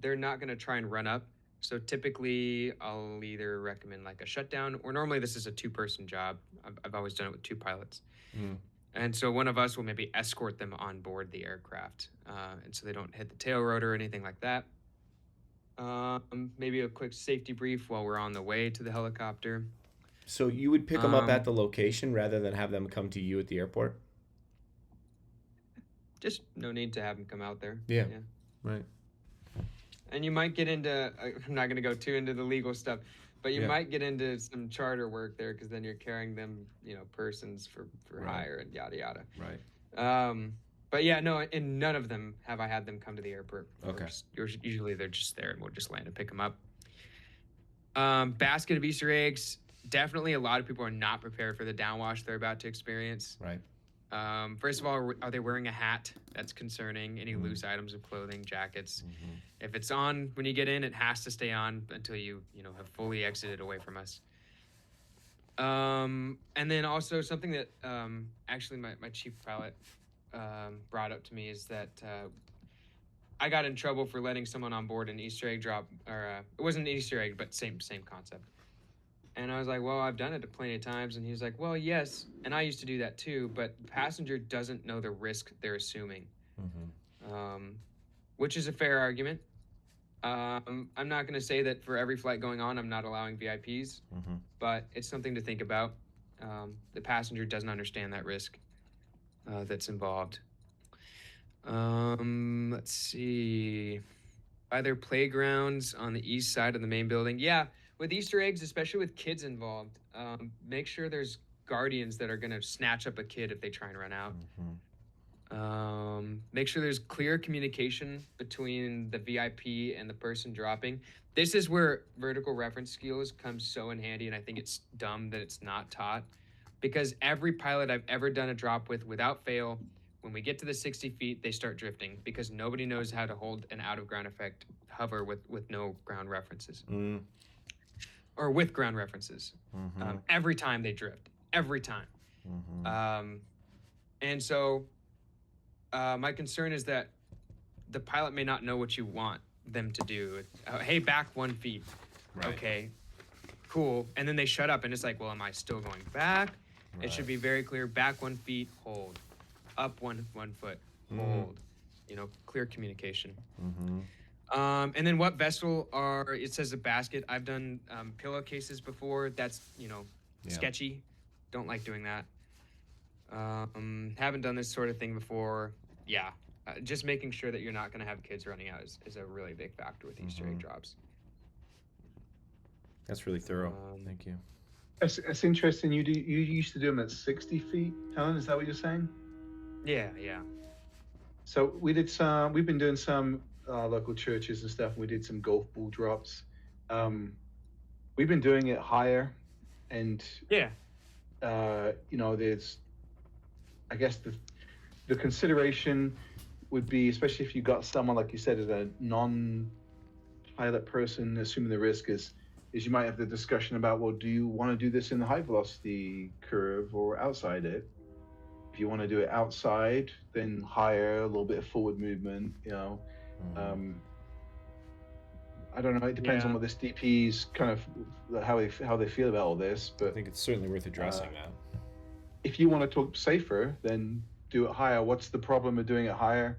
[SPEAKER 4] they're not going to try and run up. So typically, I'll either recommend like a shutdown, or normally this is a 2-person job. I've always done it with 2 pilots. And so one of us will maybe escort them on board the aircraft, and so they don't hit the tail rotor or anything like that. Maybe a quick safety brief while we're on the way to the helicopter.
[SPEAKER 1] So you would pick them up at the location rather than have them come to you at the airport?
[SPEAKER 4] Just no need to have them come out there.
[SPEAKER 1] Yeah. Right.
[SPEAKER 4] And you might get into, I'm not going to go too into the legal stuff, but you might get into some charter work there, because then you're carrying them, persons for hire and yada yada.
[SPEAKER 1] Right.
[SPEAKER 4] But yeah, no, in none of them have I had them come to the airport.
[SPEAKER 1] Okay.
[SPEAKER 4] Usually they're just there, and we'll just land and pick them up. Basket of Easter eggs. Definitely a lot of people are not prepared for the downwash they're about to experience.
[SPEAKER 1] Right.
[SPEAKER 4] First of all, are they wearing a hat? That's concerning. Any loose items of clothing, jackets. If it's on when you get in, it has to stay on until you have fully exited away from us. And then also something that actually my chief pilot brought up to me is that I got in trouble for letting someone on board an Easter egg drop, or it wasn't an Easter egg, but same concept. And I was like, well, I've done it plenty of times. And he was like, well, yes. And I used to do that too, but the passenger doesn't know the risk they're assuming, which is a fair argument. I'm not going to say that for every flight going on, I'm not allowing VIPs, but it's something to think about. The passenger doesn't understand that risk that's involved. Let's see. Are there playgrounds on the east side of the main building? Yeah. With Easter eggs, especially with kids involved, make sure there's guardians that are going to snatch up a kid if they try and run out. Make sure there's clear communication between the VIP and the person dropping. This is where vertical reference skills come so in handy, and I think it's dumb that it's not taught, because every pilot I've ever done a drop with, without fail, when we get to the 60 feet, they start drifting, because nobody knows how to hold an out-of-ground effect hover with no ground references. Or with ground references. Every time they drift. Every time. And so my concern is that the pilot may not know what you want them to do. Hey, back 1 feet. Right. Okay, cool. And then they shut up, and it's like, well, am I still going back? Right. It should be very clear. Back 1 feet, hold. Up one foot, hold. Clear communication. And then what vessel are, it says a basket. I've done pillowcases before. That's, sketchy. Don't like doing that. Haven't done this sort of thing before. Yeah. Just making sure that you're not going to have kids running out is a really big factor with Easter egg drops.
[SPEAKER 1] That's really thorough. Thank you.
[SPEAKER 2] It's interesting. You used to do them at 60 feet, Helen. Is that what you're saying?
[SPEAKER 4] Yeah.
[SPEAKER 2] So we've been doing some local churches and stuff. We did some golf ball drops. We've been doing it higher, and there's, I guess the consideration would be, especially if you got someone like you said, as a non-pilot person, assuming the risk is you might have the discussion about, well, do you want to do this in the high velocity curve or outside it? If you want to do it outside, then higher, a little bit of forward movement, I don't know. It depends on what this DP's kind of how they feel about all this. But
[SPEAKER 1] I think it's certainly worth addressing that.
[SPEAKER 2] If you want to talk safer, then do it higher. What's the problem with doing it higher?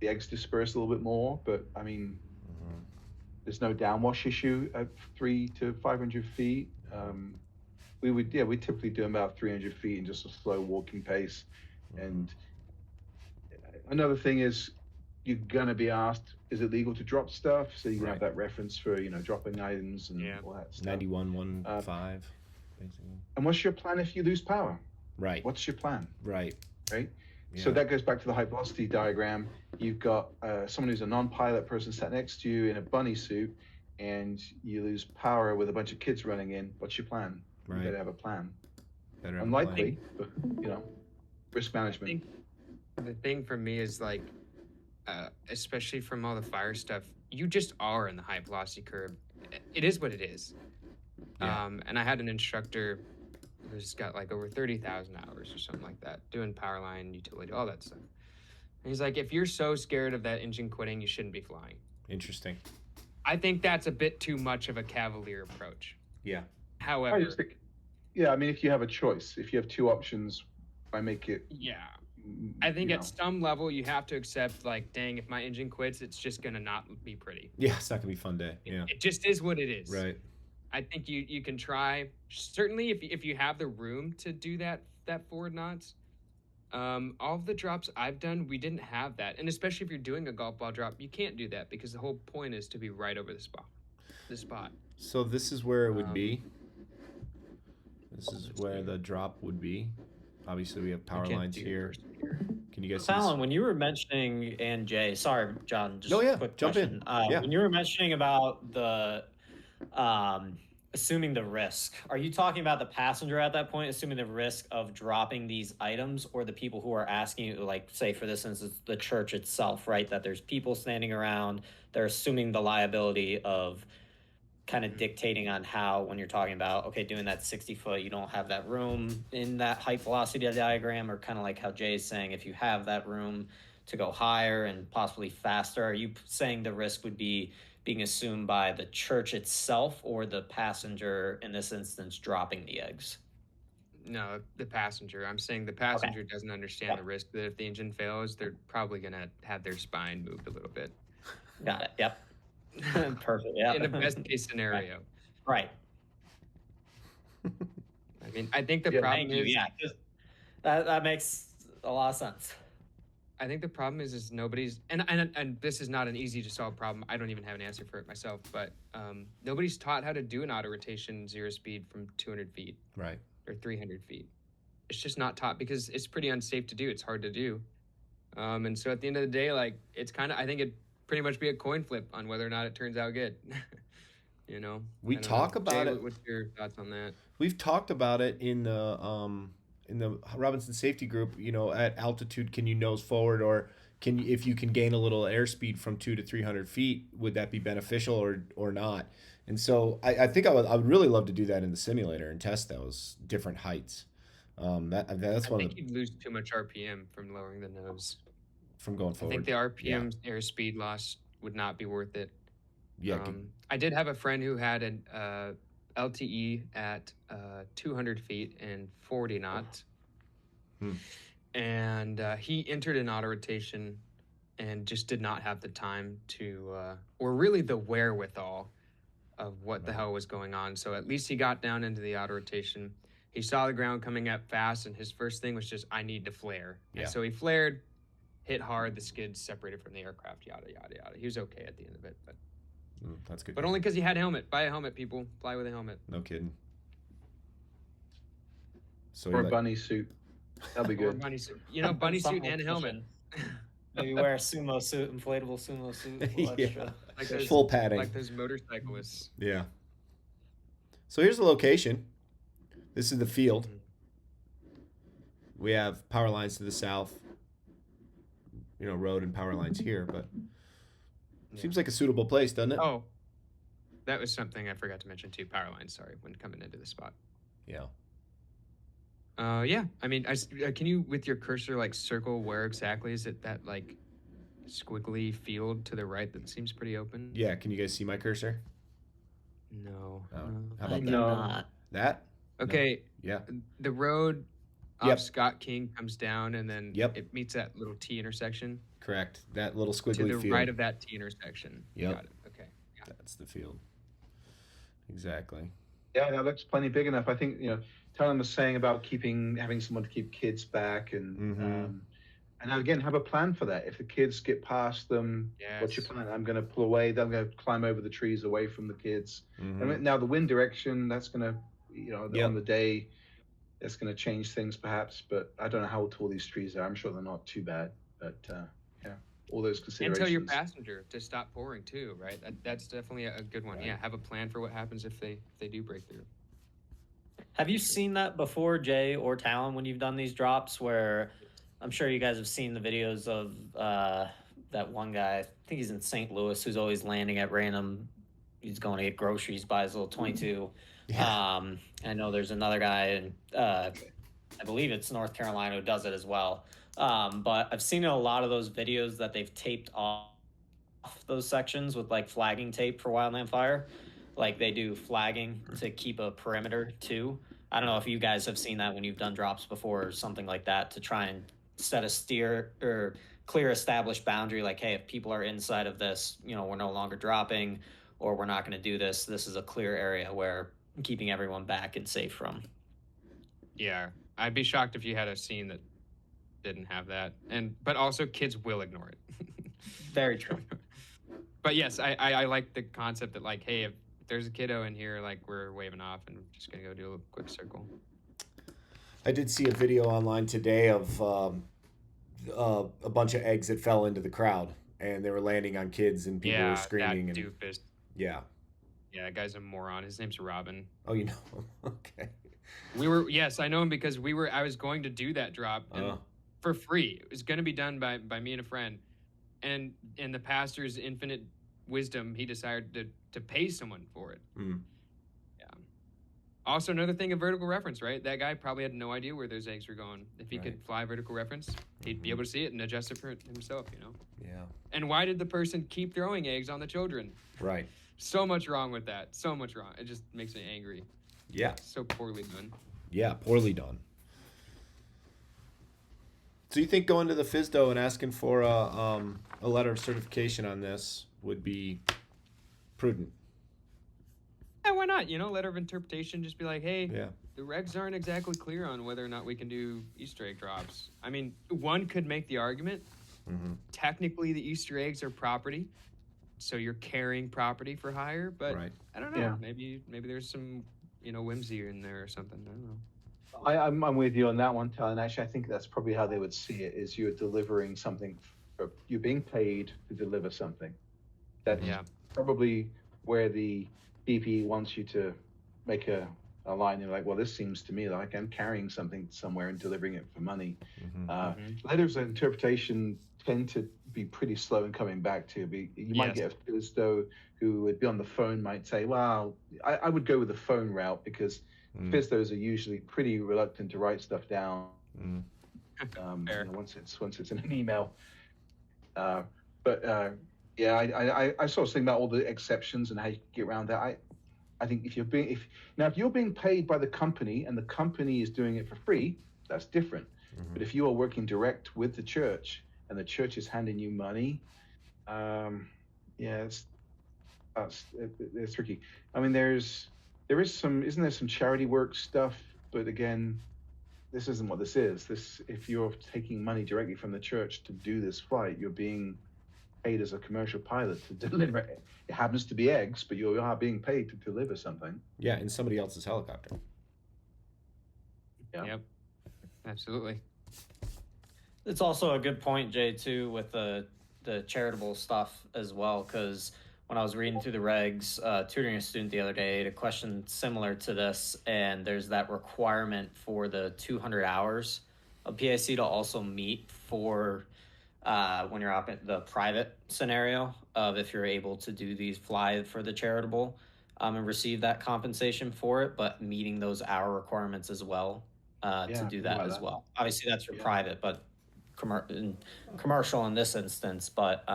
[SPEAKER 2] The eggs disperse a little bit more, but I mean, there's no downwash issue at 300 to 500 feet. We typically do about 300 feet in just a slow walking pace. And another thing is, you're gonna be asked, is it legal to drop stuff? So you can have that reference for dropping items and all that stuff.
[SPEAKER 1] 91.15, basically.
[SPEAKER 2] And what's your plan if you lose power?
[SPEAKER 1] Right.
[SPEAKER 2] What's your plan?
[SPEAKER 1] Right.
[SPEAKER 2] Yeah.
[SPEAKER 1] So
[SPEAKER 2] that goes back to the high velocity diagram. You've got someone who's a non-pilot person sat next to you in a bunny suit, and you lose power with a bunch of kids running in. What's your plan?
[SPEAKER 1] Right.
[SPEAKER 2] You better have a plan.
[SPEAKER 1] Unlikely,
[SPEAKER 2] but risk management.
[SPEAKER 4] The thing for me is like, especially from all the fire stuff, you just are in the high velocity curve. It is what it is.
[SPEAKER 1] Yeah.
[SPEAKER 4] And I had an instructor who's got like over 30,000 hours or something like that, doing power line, utility, all that stuff. And he's like, if you're so scared of that engine quitting, you shouldn't be flying.
[SPEAKER 1] Interesting.
[SPEAKER 4] I think that's a bit too much of a cavalier approach.
[SPEAKER 1] Yeah.
[SPEAKER 4] However,
[SPEAKER 2] I just think, yeah, I mean, if you have a choice, if you have two options, why make it?
[SPEAKER 4] yeah, I think at some level you have to accept, like, dang, if my engine quits, it's just gonna not be pretty.
[SPEAKER 1] Yeah, it's not gonna be a fun day. Yeah.
[SPEAKER 4] It just is what it is.
[SPEAKER 1] Right.
[SPEAKER 4] I think you can try, certainly if you have the room to do that forward knots. All of the drops I've done, we didn't have that, and especially if you're doing a golf ball drop, you can't do that because the whole point is to be right over the spot.
[SPEAKER 1] So this is where it would be. This is where the drop would be. Obviously, we have power lines here. Can you guys see?
[SPEAKER 3] Fallon, when you were mentioning, and Jay, sorry, John, just quick
[SPEAKER 1] jump
[SPEAKER 3] question.
[SPEAKER 1] in.
[SPEAKER 3] When you were mentioning about the assuming the risk, are you talking about the passenger at that point assuming the risk of dropping these items, or the people who are asking you, like, say for this instance, the church itself, right? That there's people standing around, they're assuming the liability of kind of dictating on how, when you're talking about, okay, doing that 60 foot, you don't have that room in that height velocity diagram, or kind of like how Jay's saying, if you have that room to go higher and possibly faster, are you saying the risk would be being assumed by the church itself or the passenger, in this instance, dropping the eggs?
[SPEAKER 4] No, the passenger. I'm saying the passenger doesn't understand the risk that if the engine fails, they're probably gonna have their spine moved a little bit.
[SPEAKER 3] Got it. Yep. Perfect. Yeah.
[SPEAKER 4] In the best case scenario.
[SPEAKER 3] Right.
[SPEAKER 4] I mean, I think the problem is,
[SPEAKER 3] that makes a lot of sense.
[SPEAKER 4] I think the problem is nobody's, and this is not an easy to solve problem. I don't even have an answer for it myself, but nobody's taught how to do an auto rotation 0 speed from 200 feet.
[SPEAKER 1] Right.
[SPEAKER 4] Or 300 feet. It's just not taught because it's pretty unsafe to do. It's hard to do. And so at the end of the day, like, it's kind of, I think it'd pretty much be a coin flip on whether or not it turns out good. You know?
[SPEAKER 1] We talk about it.
[SPEAKER 4] What's your thoughts on that?
[SPEAKER 1] We've talked about it in the Robinson safety group. You know, at altitude, can you nose forward, or can you, if you can gain a little airspeed from 200 to 300 feet, would that be beneficial or not? And so I think I would really love to do that in the simulator and test those different heights. That's one of the.
[SPEAKER 4] You'd lose too much RPM from lowering the nose.
[SPEAKER 1] From going forward.
[SPEAKER 4] I think the RPM airspeed loss would not be worth it.
[SPEAKER 1] Yeah.
[SPEAKER 4] I did have a friend who had an LTE at 200 feet and 40 knots. And he entered an auto rotation and just did not have the time to, or really the wherewithal of what the hell was going on. So at least he got down into the auto rotation. He saw the ground coming up fast, and his first thing was just, I need to flare. Yeah. And so he flared, hit hard, the skids separated from the aircraft, yada, yada, yada. He was okay at the end of it. But
[SPEAKER 1] that's good.
[SPEAKER 4] But only because he had a helmet. Buy a helmet, people. Fly with a helmet.
[SPEAKER 1] No kidding. So
[SPEAKER 2] or a bunny suit. That'll be good.
[SPEAKER 4] Or a bunny suit. You know, bunny suit and a helmet.
[SPEAKER 3] Maybe wear a sumo suit, inflatable sumo suit.
[SPEAKER 1] Yeah.
[SPEAKER 4] Like those,
[SPEAKER 1] full padding.
[SPEAKER 4] Like those motorcyclists.
[SPEAKER 1] Yeah. So here's the location. This is the field. We have power lines to the south. You know, road and power lines here, but seems like a suitable place, doesn't it?
[SPEAKER 4] Oh, that was something I forgot to mention too. Power lines, sorry, when coming into the spot.
[SPEAKER 1] Yeah.
[SPEAKER 4] Yeah. I mean, can you, with your cursor, like, circle where exactly is it, that, like, squiggly field to the right that seems pretty open?
[SPEAKER 1] Yeah. Can you guys see my cursor?
[SPEAKER 4] No.
[SPEAKER 1] Oh, how about that?
[SPEAKER 3] No.
[SPEAKER 1] That?
[SPEAKER 4] Okay.
[SPEAKER 1] No. Yeah.
[SPEAKER 4] The road off Scott King comes down, and then it meets that little T intersection.
[SPEAKER 1] Correct. That little squiggly
[SPEAKER 4] field. To the
[SPEAKER 1] field.
[SPEAKER 4] right of that T intersection.
[SPEAKER 1] Yep.
[SPEAKER 4] Got it. Okay.
[SPEAKER 1] That's the field. Exactly.
[SPEAKER 2] Yeah, that looks plenty big enough. I think, you know, Talon was saying about having someone to keep kids back, and again, have a plan for that. If the kids get past them, what's your plan? I'm going to pull away. Then I'm going to climb over the trees away from the kids. And now the wind direction, that's going to, you know, on the day, that's going to change things perhaps. But I don't know how tall these trees are. I'm sure they're not too bad. But yeah, all those considerations.
[SPEAKER 4] And tell your passenger to stop pouring too, right? That's definitely a good one. Right. Yeah, have a plan for what happens if they do break through.
[SPEAKER 3] Have you seen that before, Jay or Talon, when you've done these drops, where I'm sure you guys have seen the videos of that one guy, I think he's in St. Louis, who's always landing at random. He's going to get groceries, buys a little 22. Yeah. I know there's another guy, and I believe it's North Carolina, who does it as well. But I've seen in a lot of those videos that they've taped off those sections with like flagging tape for wildland fire. Like they do flagging to keep a perimeter too. I don't know if you guys have seen that when you've done drops before or something like that to try and set a steer or clear established boundary. Like, hey, if people are inside of this, we're no longer dropping, or we're not going to do this. This is a clear area where keeping everyone back and safe from.
[SPEAKER 4] Yeah, I'd be shocked if you had a scene that didn't have that, but also kids will ignore it.
[SPEAKER 3] Very true.
[SPEAKER 4] But yes, I like the concept that like, hey, if there's a kiddo in here, like we're waving off and we're just gonna go do a quick circle.
[SPEAKER 1] I did see a video online today of a bunch of eggs that fell into the crowd, and they were landing on kids, and people were screaming.
[SPEAKER 4] That
[SPEAKER 1] and
[SPEAKER 4] doofus.
[SPEAKER 1] Yeah.
[SPEAKER 4] Yeah, that guy's a moron. His name's Robin.
[SPEAKER 1] Oh, you know him. Okay.
[SPEAKER 4] Yes, I know him because I was going to do that drop for free. It was going to be done by me and a friend. And in the pastor's infinite wisdom, he decided to pay someone for it.
[SPEAKER 1] Mm.
[SPEAKER 4] Yeah. Also, another thing of vertical reference, right? That guy probably had no idea where those eggs were going. If he could fly vertical reference, he'd be able to see it and adjust it for himself,
[SPEAKER 1] Yeah.
[SPEAKER 4] And why did the person keep throwing eggs on the children?
[SPEAKER 1] Right.
[SPEAKER 4] So much wrong with that. So much wrong. It just makes me angry.
[SPEAKER 1] Yeah.
[SPEAKER 4] So poorly done.
[SPEAKER 1] Yeah, poorly done. So you think going to the FSDO and asking for a letter of certification on this would be prudent?
[SPEAKER 4] Yeah, why not? Letter of interpretation, just be like, hey,
[SPEAKER 1] Yeah.
[SPEAKER 4] the regs aren't exactly clear on whether or not we can do Easter egg drops. I mean, one could make the argument, technically the Easter eggs are property, so you're carrying property for hire, but I don't know.
[SPEAKER 2] Yeah.
[SPEAKER 4] Maybe there's some, whimsy in there or something. I don't know.
[SPEAKER 2] I'm with you on that one, Tal. And actually, I think that's probably how they would see it: is you're delivering something, you're being paid to deliver something. That's probably where the BP wants you to make a line. You're like, well, this seems to me like I'm carrying something somewhere and delivering it for money. Letters of interpretation tend to be pretty slow in coming back to. You might get a FSDO who would be on the phone, might say, well, I would go with the phone route because FSDOs are usually pretty reluctant to write stuff down once it's in an email. I sort of think about all the exceptions and how you get around that. I think if you're being paid by the company and the company is doing it for free, that's different. But if you are working direct with the church and the church is handing you money, it's tricky. I mean, isn't there some charity work stuff? But again, this isn't what this is. If you're taking money directly from the church to do this flight, you're being paid as a commercial pilot to deliver it. It happens to be eggs, but you are being paid to deliver something.
[SPEAKER 1] Yeah, in somebody else's helicopter.
[SPEAKER 4] Yeah. Yep. Absolutely.
[SPEAKER 3] It's also a good point, Jay, too, with the charitable stuff as well, because when I was reading through the regs, tutoring a student the other day, had a question similar to this, and there's that requirement for the 200 hours of PIC to also meet for when you're up at the private scenario of if you're able to do these fly for the charitable and receive that compensation for it, but meeting those hour requirements as well to do that as well. Obviously, that's for private, but commercial in this instance, but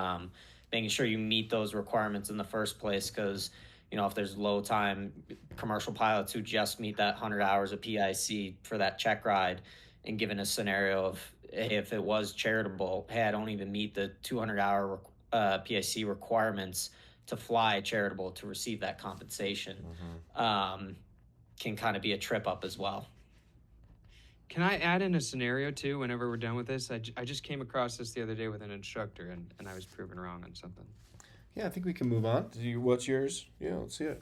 [SPEAKER 3] making sure you meet those requirements in the first place, because if there's low time commercial pilots who just meet that 100 hours of PIC for that check ride, and given a scenario of, hey, if it was charitable, hey, I don't even meet the 200-hour PIC requirements to fly charitable to receive that compensation, can kind of be a trip up as well.
[SPEAKER 4] Can I add in a scenario too whenever we're done with this? I just came across this the other day with an instructor, and I was proven wrong on something.
[SPEAKER 1] Yeah, I think we can move on. What's yours? Yeah, let's see it.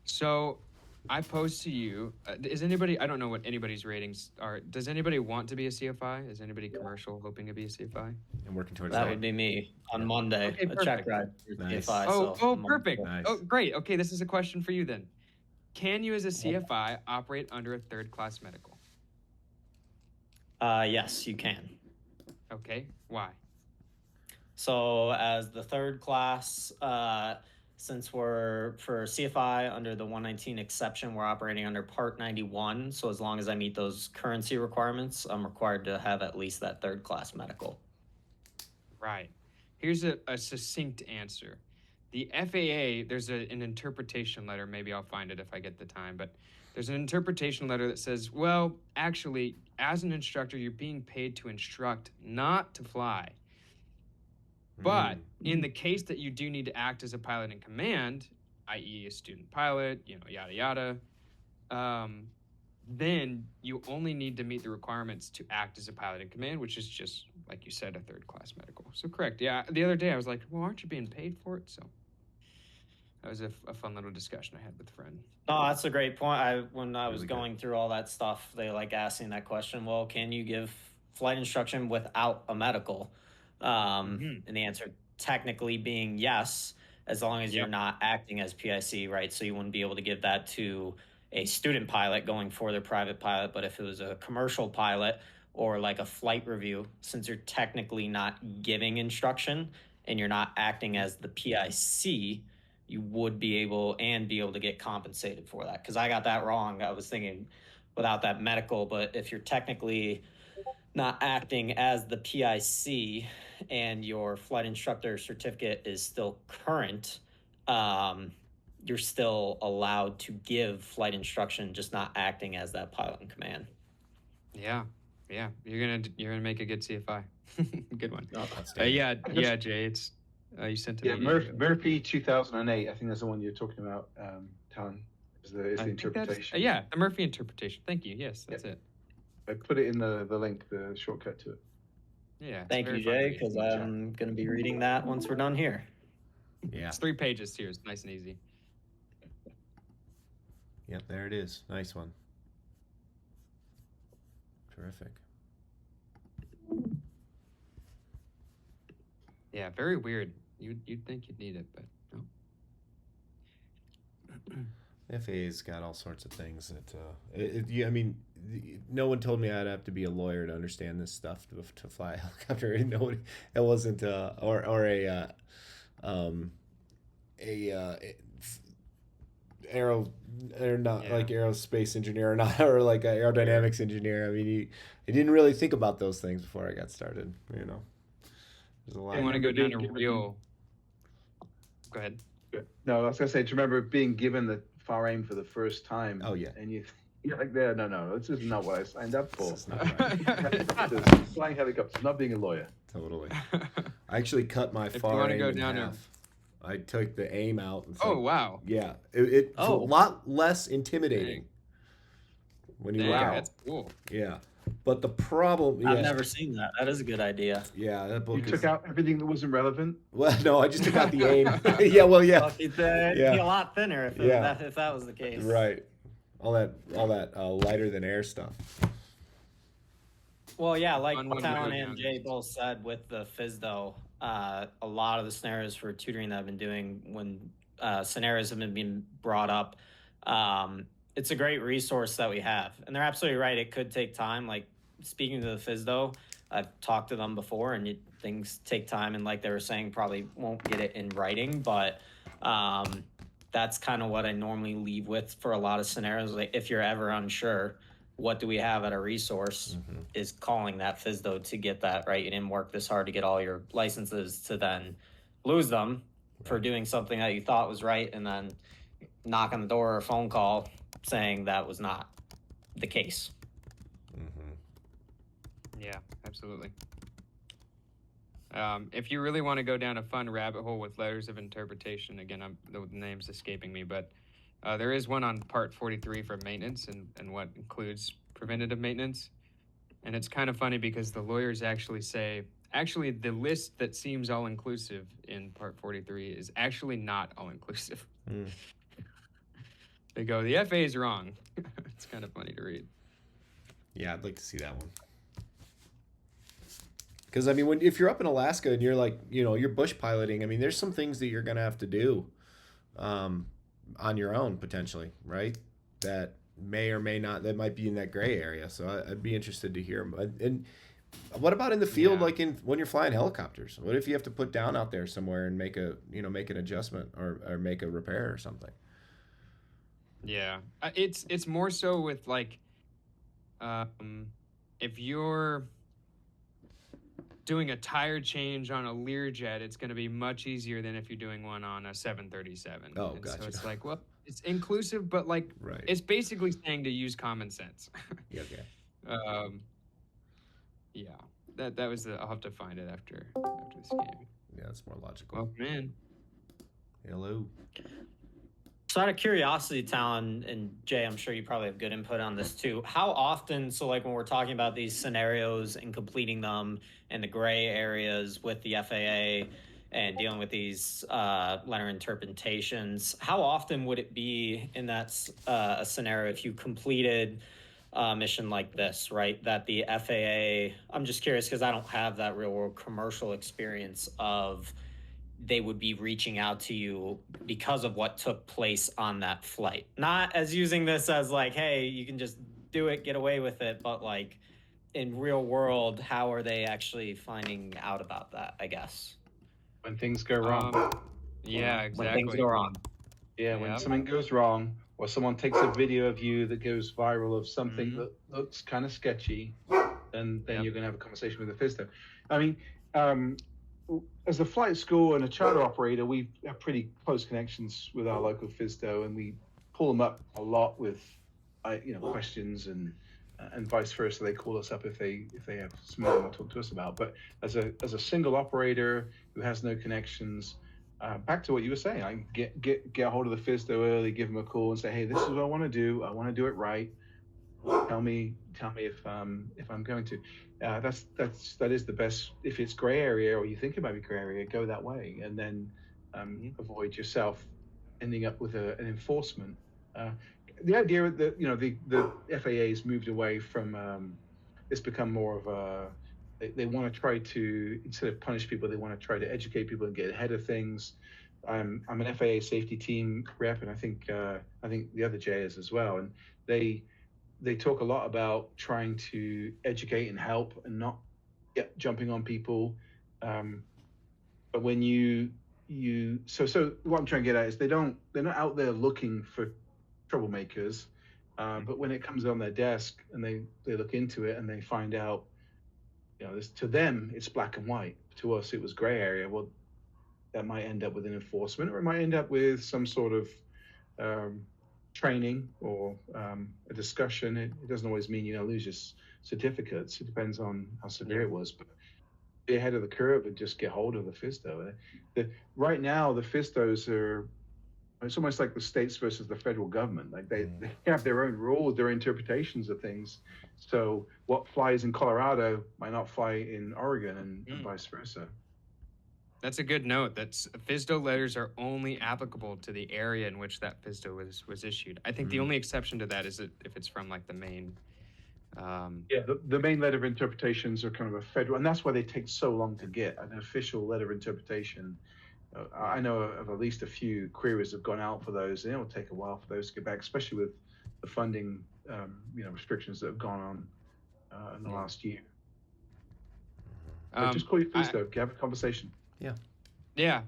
[SPEAKER 4] So I posed to you, is anybody, I don't know what anybody's ratings are. Does anybody want to be a CFI? Is anybody commercial hoping to be a CFI?
[SPEAKER 1] I'm working towards
[SPEAKER 3] that. That would be me on Monday.
[SPEAKER 4] Okay,
[SPEAKER 3] a check ride for
[SPEAKER 1] nice.
[SPEAKER 3] CFI.
[SPEAKER 4] Perfect.
[SPEAKER 1] Nice.
[SPEAKER 4] Oh, great. Okay, this is a question for you then. Can you as a CFI operate under a third-class medical?
[SPEAKER 3] Yes, you can.
[SPEAKER 4] Okay, why?
[SPEAKER 3] So as the third class, since we're for CFI under the 119 exception, we're operating under Part 91. So as long as I meet those currency requirements, I'm required to have at least that third class medical.
[SPEAKER 4] Right. Here's a succinct answer. The FAA, there's an interpretation letter. Maybe I'll find it if I get the time, but there's an interpretation letter that says, well, actually, as an instructor, you're being paid to instruct, not to fly. But in the case that you do need to act as a pilot in command, i.e. a student pilot, yada, yada, then you only need to meet the requirements to act as a pilot in command, which is just, like you said, a third class medical. So correct. Yeah. The other day I was like, well, aren't you being paid for it? So that was a fun little discussion I had with a friend.
[SPEAKER 3] No, that's a great point. When I was going through all that stuff, they like asking that question, well, can you give flight instruction without a medical? And the answer technically being yes, as long as you're not acting as PIC, right? So you wouldn't be able to give that to a student pilot going for their private pilot. But if it was a commercial pilot or like a flight review, since you're technically not giving instruction and you're not acting as the PIC, you would be able to get compensated for that. Because I got that wrong. I was thinking without that medical, but if you're technically not acting as the PIC and your flight instructor certificate is still current, you're still allowed to give flight instruction, just not acting as that pilot in command.
[SPEAKER 4] Yeah. You're gonna make a good CFI. Good one.
[SPEAKER 3] Oh,
[SPEAKER 4] yeah, Jay. It's you sent it.
[SPEAKER 2] Murphy 2008. I think that's the one you're talking about, Talon. Is the interpretation?
[SPEAKER 4] The Murphy interpretation. Thank you. Yes, that's it.
[SPEAKER 2] I put it in the link, the shortcut to it.
[SPEAKER 4] Yeah.
[SPEAKER 3] Thank you, Jay, because I'm going to be reading that once we're done here.
[SPEAKER 1] Yeah.
[SPEAKER 4] It's 3 pages here. It's nice and easy.
[SPEAKER 1] Yep, there it is. Nice one. Terrific.
[SPEAKER 4] Yeah, very weird. You'd think you'd need it, but no.
[SPEAKER 1] FAA's got all sorts of things that I mean, no one told me I'd have to be a lawyer to understand this stuff to fly a helicopter. Nobody, it wasn't like aerospace engineer or not, or like an aerodynamics engineer. I mean, he didn't really think about those things before I got started. There's a lot.
[SPEAKER 4] I want to go down a real. Go ahead.
[SPEAKER 2] No, I was gonna say, do you remember being given the FAR aim for the first time?
[SPEAKER 1] Oh yeah.
[SPEAKER 2] And you're like, no, this is not what I signed up for.
[SPEAKER 1] This is not right.
[SPEAKER 2] Flying helicopters, not being a lawyer.
[SPEAKER 1] Totally. I actually cut my FAR aim in half. I took the aim out. And
[SPEAKER 4] oh wow.
[SPEAKER 1] Yeah, it's a lot less intimidating when you look at it.
[SPEAKER 4] That's cool.
[SPEAKER 1] Yeah, but the problem.
[SPEAKER 3] I've never seen that. That is a good idea.
[SPEAKER 1] Yeah, that book.
[SPEAKER 2] You took out everything that wasn't relevant.
[SPEAKER 1] Well, no, I just took out the aim. Yeah, well, yeah.
[SPEAKER 3] It'd be a lot thinner if that was the case.
[SPEAKER 1] Right. All that lighter than air stuff.
[SPEAKER 3] Well, yeah, like Talon and Jay both said with the Fsdo, a lot of the scenarios for tutoring that I've been doing when scenarios have been being brought up, it's a great resource that we have. And they're absolutely right. It could take time. Like speaking to the Fsdo, I've talked to them before and things take time. And like they were saying, probably won't get it in writing, but that's kind of what I normally leave with for a lot of scenarios. Like if you're ever unsure, what do we have at a resource is calling that Fsdo to get that right. You didn't work this hard to get all your licenses to then lose them for doing something that you thought was right and then knock on the door or a phone call saying that was not the case.
[SPEAKER 4] Yeah, absolutely. If you really want to go down a fun rabbit hole with letters of interpretation, again, the name's escaping me, but there is one on Part 43 for maintenance and what includes preventative maintenance. And it's kind of funny because the lawyers actually say, the list that seems all-inclusive in Part 43 is actually not all-inclusive. They go, the FAA is wrong. It's kind of funny to read.
[SPEAKER 1] Yeah, I'd like to see that one. Because, I mean, if you're up in Alaska and you're like, you're bush piloting, I mean, there's some things that you're going to have to do on your own, potentially, right? That may or may not, that might be in that gray area. So I'd be interested to hear. And What about in the field,
[SPEAKER 4] Yeah.
[SPEAKER 1] like when you're flying helicopters? What if you have to put down out there somewhere and make an adjustment or make a repair or something?
[SPEAKER 4] Yeah. It's more so with like, if you're doing a tire change on a Learjet, it's going to be much easier than if you're doing one on a 737.
[SPEAKER 1] Oh,
[SPEAKER 4] And so
[SPEAKER 1] gotcha.
[SPEAKER 4] it's like, well, it's inclusive, but like,
[SPEAKER 1] Right.
[SPEAKER 4] it's basically saying to use common sense.
[SPEAKER 1] Yeah, okay.
[SPEAKER 4] um, yeah, that was I'll have to find it after this game.
[SPEAKER 1] Yeah, that's more logical.
[SPEAKER 4] Well, man.
[SPEAKER 1] Hello.
[SPEAKER 3] So out of curiosity, Talon and Jay, I'm sure you probably have good input on this too. How often, so like when we're talking about these scenarios and completing them in the gray areas with the FAA and dealing with these letter interpretations, how often would it be in that a scenario if you completed a mission like this, right? That the FAA, I'm just curious because I don't have that real world commercial experience of they would be reaching out to you because of what took place on that flight. Not as using this as like, hey, you can just do it, get away with it, but like in real world, how are they actually finding out about that, I guess?
[SPEAKER 2] When things go wrong.
[SPEAKER 4] Yeah,
[SPEAKER 3] When
[SPEAKER 4] exactly.
[SPEAKER 3] things go wrong.
[SPEAKER 2] Yeah, when
[SPEAKER 4] Yep.
[SPEAKER 2] something goes wrong, or someone takes a video of you that goes viral of something
[SPEAKER 4] Mhm.
[SPEAKER 2] that looks kind of sketchy, then
[SPEAKER 4] Yep.
[SPEAKER 2] you're going to have a conversation with the FSDO. I mean, as a flight school and a charter operator, we have pretty close connections with our local FSDO, and we pull them up a lot with, questions and vice versa. They call us up if they have something they want to talk to us about. But as a single operator who has no connections, back to what you were saying, I get a hold of the FSDO early, give them a call, and say, hey, this is what I want to do. I want to do it right. Tell me if I'm going to. That is the best. If it's gray area or you think it might be gray area, go that way, and then avoid yourself ending up with an enforcement. The idea that the FAA has moved away from it's become more of a they want to try to, instead of punish people, they want to try to educate people and get ahead of things. I'm an FAA safety team rep, and I think the other J is as well, and they talk a lot about trying to educate and help and not jumping on people. But when so what I'm trying to get at is they're not out there looking for troublemakers. But when it comes on their desk and they look into it and they find out, to them it's black and white. To us, it was gray area. Well, that might end up with an enforcement, or it might end up with some sort of training or a discussion. It doesn't always mean lose your certificates. It depends on how severe it was. But be ahead of the curve and just get hold of the FSDO. Right now, the FSDOs are, it's almost like the states versus the federal government. Like they have their own rules, their interpretations of things. So what flies in Colorado might not fly in Oregon, and vice versa.
[SPEAKER 4] That's a good note. That's FSDO letters are only applicable to the area in which that FSDO was issued. I think the only exception to that is if it's from like the main.
[SPEAKER 2] The main letter of interpretations are kind of a federal, and that's why they take so long to get an official letter of interpretation. I know of at least a few queries have gone out for those, and it'll take a while for those to get back, especially with the funding, restrictions that have gone on in the last year. Just call your FSDO, have a conversation.
[SPEAKER 4] Yeah.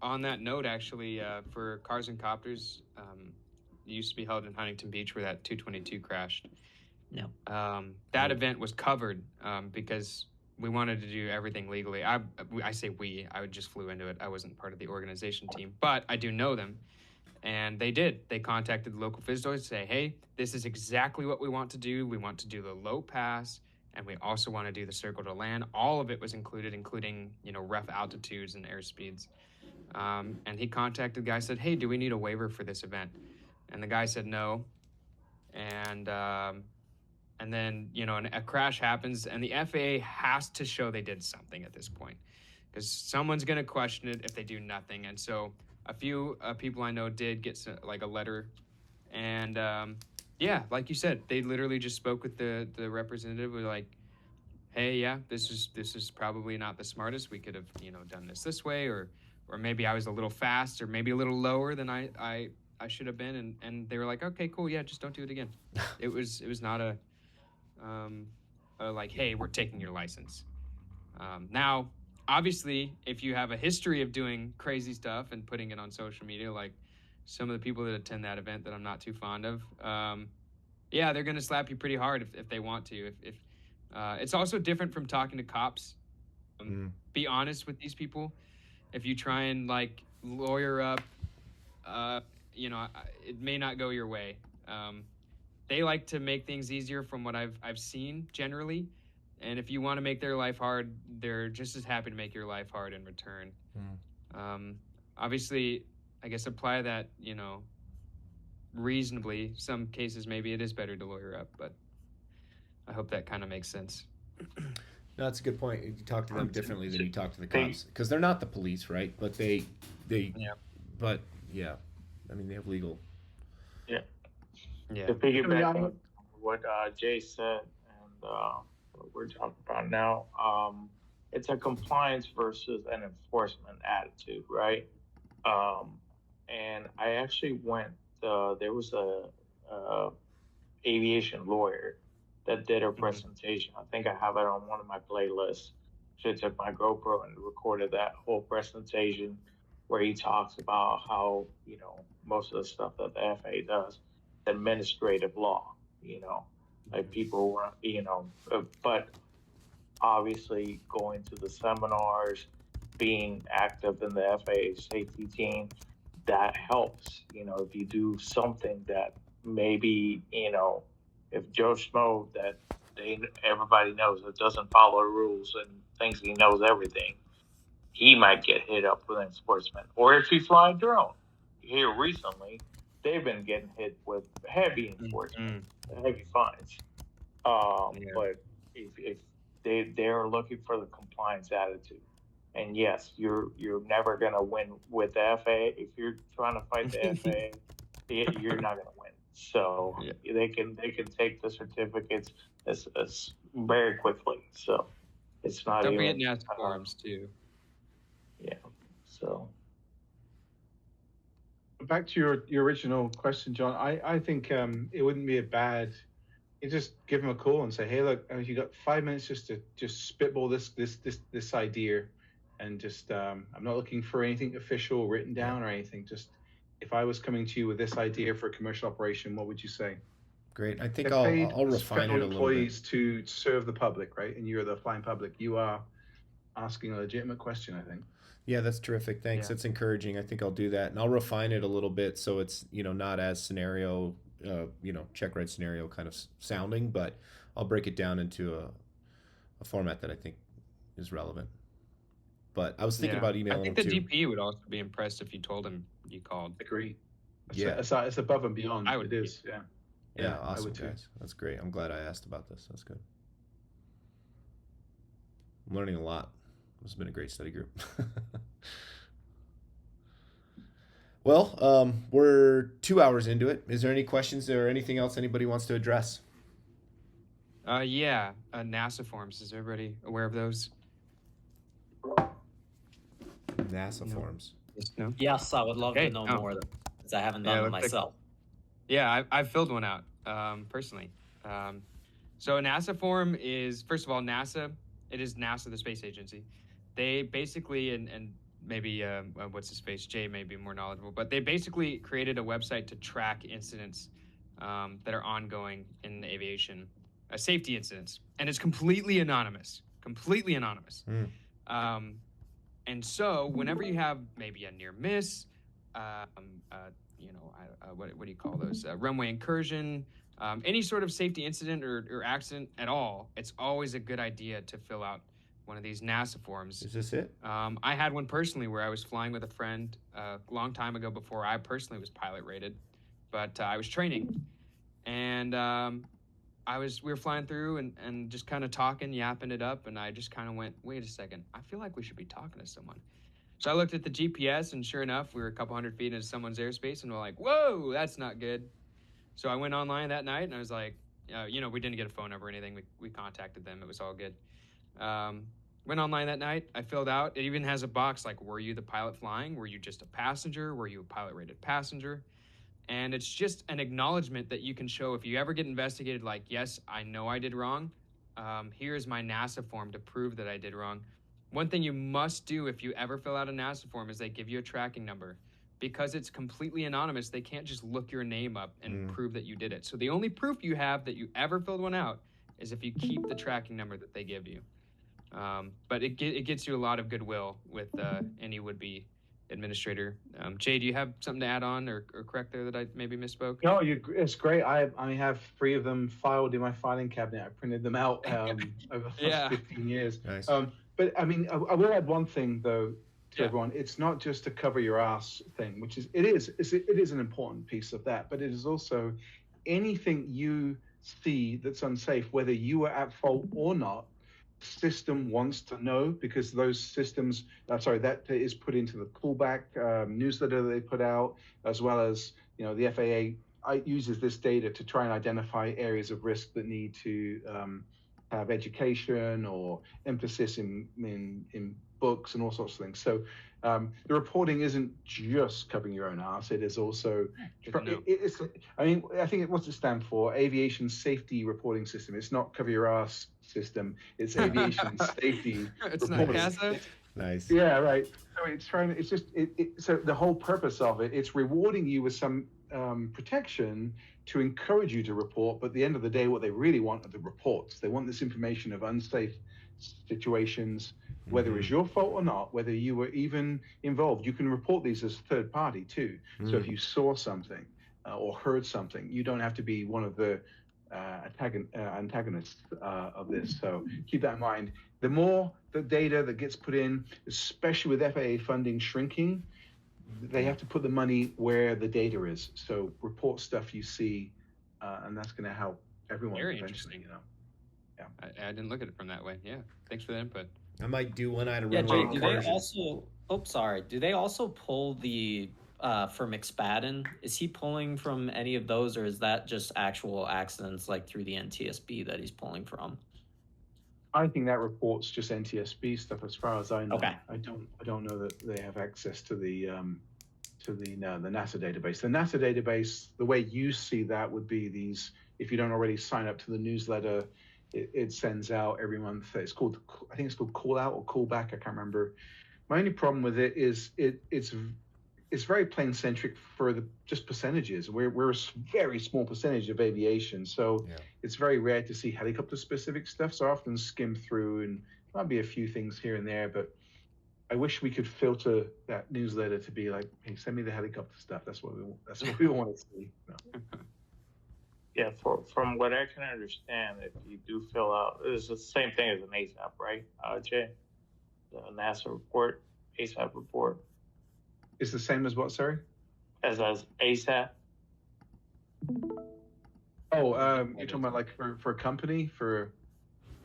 [SPEAKER 4] On that note, actually, for Cars and Copters, it used to be held in Huntington Beach where that 222 crashed.
[SPEAKER 3] No.
[SPEAKER 4] That event was covered because we wanted to do everything legally. I say we. I just flew into it. I wasn't part of the organization team, but I do know them, and they did. They contacted the local FSDOs to say, "Hey, this is exactly what we want to do. We want to do the low pass, and we also want to do the circle to land." All of it was included, including rough altitudes and airspeeds. And he contacted the guy, said, "Hey, do we need a waiver for this event?" And the guy said no, and then, a crash happens, and the FAA has to show they did something at this point, because someone's going to question it if they do nothing. And so a few people I know did get like a letter, and like you said, they literally just spoke with the representative. Were like, "Hey, yeah, this is probably not the smartest. We could have done this way, or maybe I was a little fast, or maybe a little lower than I should have been." And they were like, "Okay, cool, yeah, just don't do it again." It was not a like, hey, we're taking your license. Now, obviously, if you have a history of doing crazy stuff and putting it on social media, like some of the people that attend that event that I'm not too fond of, yeah, they're going to slap you pretty hard if they want to. If It's also different from talking to cops. Be honest with these people. If you try and like lawyer up, it may not go your way. They like to make things easier from what I've seen generally. And if you want to make their life hard, they're just as happy to make your life hard in return. Obviously, I guess apply that, reasonably. Some cases, maybe it is better to lawyer up, but I hope that kind of makes sense.
[SPEAKER 1] No, that's a good point. You talk to them differently than you talk to the cops, because they're not the police, right? But but yeah, I mean, they have legal.
[SPEAKER 5] Yeah.
[SPEAKER 4] Yeah.
[SPEAKER 5] To piggyback on what Jay said and what we're talking about now, it's a compliance versus an enforcement attitude, right? And I actually went. There was a aviation lawyer that did her presentation. I think I have it on one of my playlists. She took my GoPro and recorded that whole presentation where he talks about how, most of the stuff that the FAA does, administrative law, like people, but obviously going to the seminars, being active in the FAA safety team, that helps. If you do something that maybe, if Joe Schmo that everybody knows that doesn't follow the rules and thinks he knows everything, he might get hit up with enforcement. Or if you fly a drone, here recently, they've been getting hit with heavy enforcement, heavy fines. But if they're looking for the compliance attitude. And yes, you're never gonna win with the FAA. If you're trying to fight the FAA, you're not gonna win. So they can take the certificates as very quickly. So it's not
[SPEAKER 4] Don't
[SPEAKER 5] even.
[SPEAKER 4] forget NASA forms too.
[SPEAKER 5] Yeah. So.
[SPEAKER 2] Back to your original question, John. I think it wouldn't be a bad. You just give them a call and say, hey, look, you got 5 minutes just to spitball this idea, and just I'm not looking for anything official written down or anything. Just if I was coming to you with this idea for a commercial operation, what would you say?
[SPEAKER 1] Great. I think I'll refine it a little
[SPEAKER 2] employees
[SPEAKER 1] bit.
[SPEAKER 2] to serve the public, right? And you're the flying public. You are asking a legitimate question, I think.
[SPEAKER 1] Yeah, that's terrific. Thanks. That's encouraging. I think I'll do that, and I'll refine it a little bit so it's not as scenario, check ride scenario kind of sounding, but I'll break it down into a format that I think is relevant. But I was thinking about emailing
[SPEAKER 4] I think the
[SPEAKER 1] too.
[SPEAKER 4] DP would also be impressed if you told him you called.
[SPEAKER 2] Agree.
[SPEAKER 1] Yeah,
[SPEAKER 2] it's above and beyond.
[SPEAKER 4] I would.
[SPEAKER 2] It is. Yeah.
[SPEAKER 1] Yeah, awesome,
[SPEAKER 2] I would too.
[SPEAKER 1] guys. That's great. I'm glad I asked about this. That's good. I'm learning a lot. This has been a great study group. Well, we're 2 hours into it. Is there any questions or anything else anybody wants to address?
[SPEAKER 4] NASA forms. Is everybody aware of those?
[SPEAKER 1] NASA forms.
[SPEAKER 4] No?
[SPEAKER 3] Yes, I would love to know more, because I haven't done them myself.
[SPEAKER 4] I've filled one out personally. So a NASA form is, first of all, NASA. It is NASA, the space agency. They basically, and maybe what's his face, Jay may be more knowledgeable, but they basically created a website to track incidents that are ongoing in aviation, safety incidents, and it's completely anonymous. And so whenever you have maybe a near miss, what do you call those? Runway incursion, any sort of safety incident or accident at all, it's always a good idea to fill out one of these NASA forms.
[SPEAKER 1] Is this it?
[SPEAKER 4] I had one personally where I was flying with a friend a long time ago before I personally was pilot rated, but I was training, and we were flying through and just kind of talking, yapping it up, and I just kind of went, wait a second, I feel like we should be talking to someone. So I looked at the GPS, and sure enough, we were a couple hundred feet into someone's airspace, and we're like, whoa, that's not good. So I went online that night, and I was like, we didn't get a phone number or anything. We contacted them. It was all good. Went online that night. I filled out. It even has a box like, were you the pilot flying? Were you just a passenger? Were you a pilot-rated passenger? And it's just an acknowledgement that you can show if you ever get investigated, like, yes, I know I did wrong. here's my NASA form to prove that I did wrong. One thing you must do if you ever fill out a NASA form is they give you a tracking number. Because it's completely anonymous, they can't just look your name up and prove that you did it. So the only proof you have that you ever filled one out is if you keep the tracking number that they give you. But it gets you a lot of goodwill with any would-be administrator. Jay, do you have something to add on or correct there that I maybe misspoke?
[SPEAKER 2] No, it's great. I have 3 of them filed in my filing cabinet. I printed them out over the last 15 years.
[SPEAKER 1] Nice.
[SPEAKER 2] But I mean, I will add one thing though to
[SPEAKER 4] Yeah.
[SPEAKER 2] everyone. It's not just a cover your ass thing, which is it is an important piece of that, but it is also anything you see that's unsafe, whether you were at fault or not. System wants to know because those systems, that is put into the pullback newsletter that they put out, as well as the FAA uses this data to try and identify areas of risk that need to have education or emphasis in books and all sorts of things. So the reporting isn't just covering your own ass. It is also, I think what's it stand for? Aviation Safety Reporting System. It's not cover your ass system. It's aviation safety.
[SPEAKER 4] It's not CASA.
[SPEAKER 1] Nice.
[SPEAKER 2] Yeah, right. So so the whole purpose of it, it's rewarding you with some protection to encourage you to report. But at the end of the day, what they really want are the reports. They want this information of unsafe situations, whether it's your fault or not, whether you were even involved. You can report these as third party too. So if you saw something or heard something, you don't have to be one of the antagonists of this. So keep that in mind. The more the data that gets put in, especially with FAA funding shrinking, they have to put the money where the data is. So report stuff you see, and that's going to help everyone.
[SPEAKER 4] Very
[SPEAKER 2] eventually,
[SPEAKER 4] interesting. I didn't look at it from that way. Yeah, thanks for the input.
[SPEAKER 1] I might do one out of
[SPEAKER 3] Yeah, Jay, do they
[SPEAKER 1] conversion.
[SPEAKER 3] also? Oh, sorry. Do they also pull the for McSpadden? Is he pulling from any of those, or is that just actual accidents like through the NTSB that he's pulling from?
[SPEAKER 2] I think that report's just NTSB stuff, as far as I know.
[SPEAKER 3] Okay.
[SPEAKER 2] I don't know that they have access to the NASA database. The NASA database, the way you see that would be these. If you don't already sign up to the newsletter, it sends out every month. I think it's called Call Out or Call Back. I can't remember. My only problem with it is it's very plane centric for the just percentages. We're a very small percentage of aviation, so it's very rare to see helicopter specific stuff. So I often skim through, and might be a few things here and there, but I wish we could filter that newsletter to be like, hey, send me the helicopter stuff. That's what we want to see. No.
[SPEAKER 5] Yeah, from what I can understand, if you do fill out, it's the same thing as an ASAP, right, Jay? The NASA report, ASAP report.
[SPEAKER 2] It's the same as what, sorry?
[SPEAKER 5] As ASAP.
[SPEAKER 2] Oh, you're talking about like for a company for?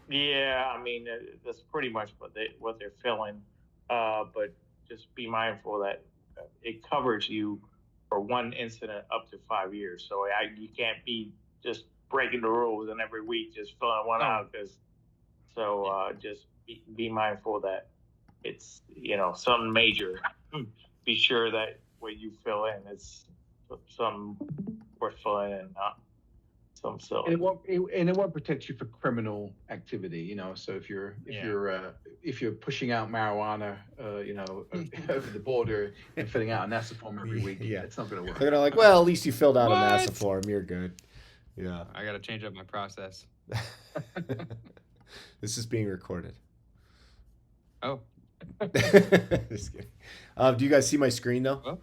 [SPEAKER 5] Yeah, I mean that's pretty much what they're filling, but just be mindful that it covers you for one incident up to 5 years. So you can't be just breaking the rules and every week just filling one out. Just be mindful that it's something major. Be sure that what you fill in is some worth filling in, not some silly.
[SPEAKER 2] And it won't protect you for criminal activity, So if you're pushing out marijuana, over the border and filling out a NASA form every week, it's not going to work.
[SPEAKER 1] They're gonna well, at least you filled out a NASA form. You're good. Yeah.
[SPEAKER 4] I got to change up my process.
[SPEAKER 1] This is being recorded.
[SPEAKER 4] Oh.
[SPEAKER 1] Just kidding. Do you guys see my screen though?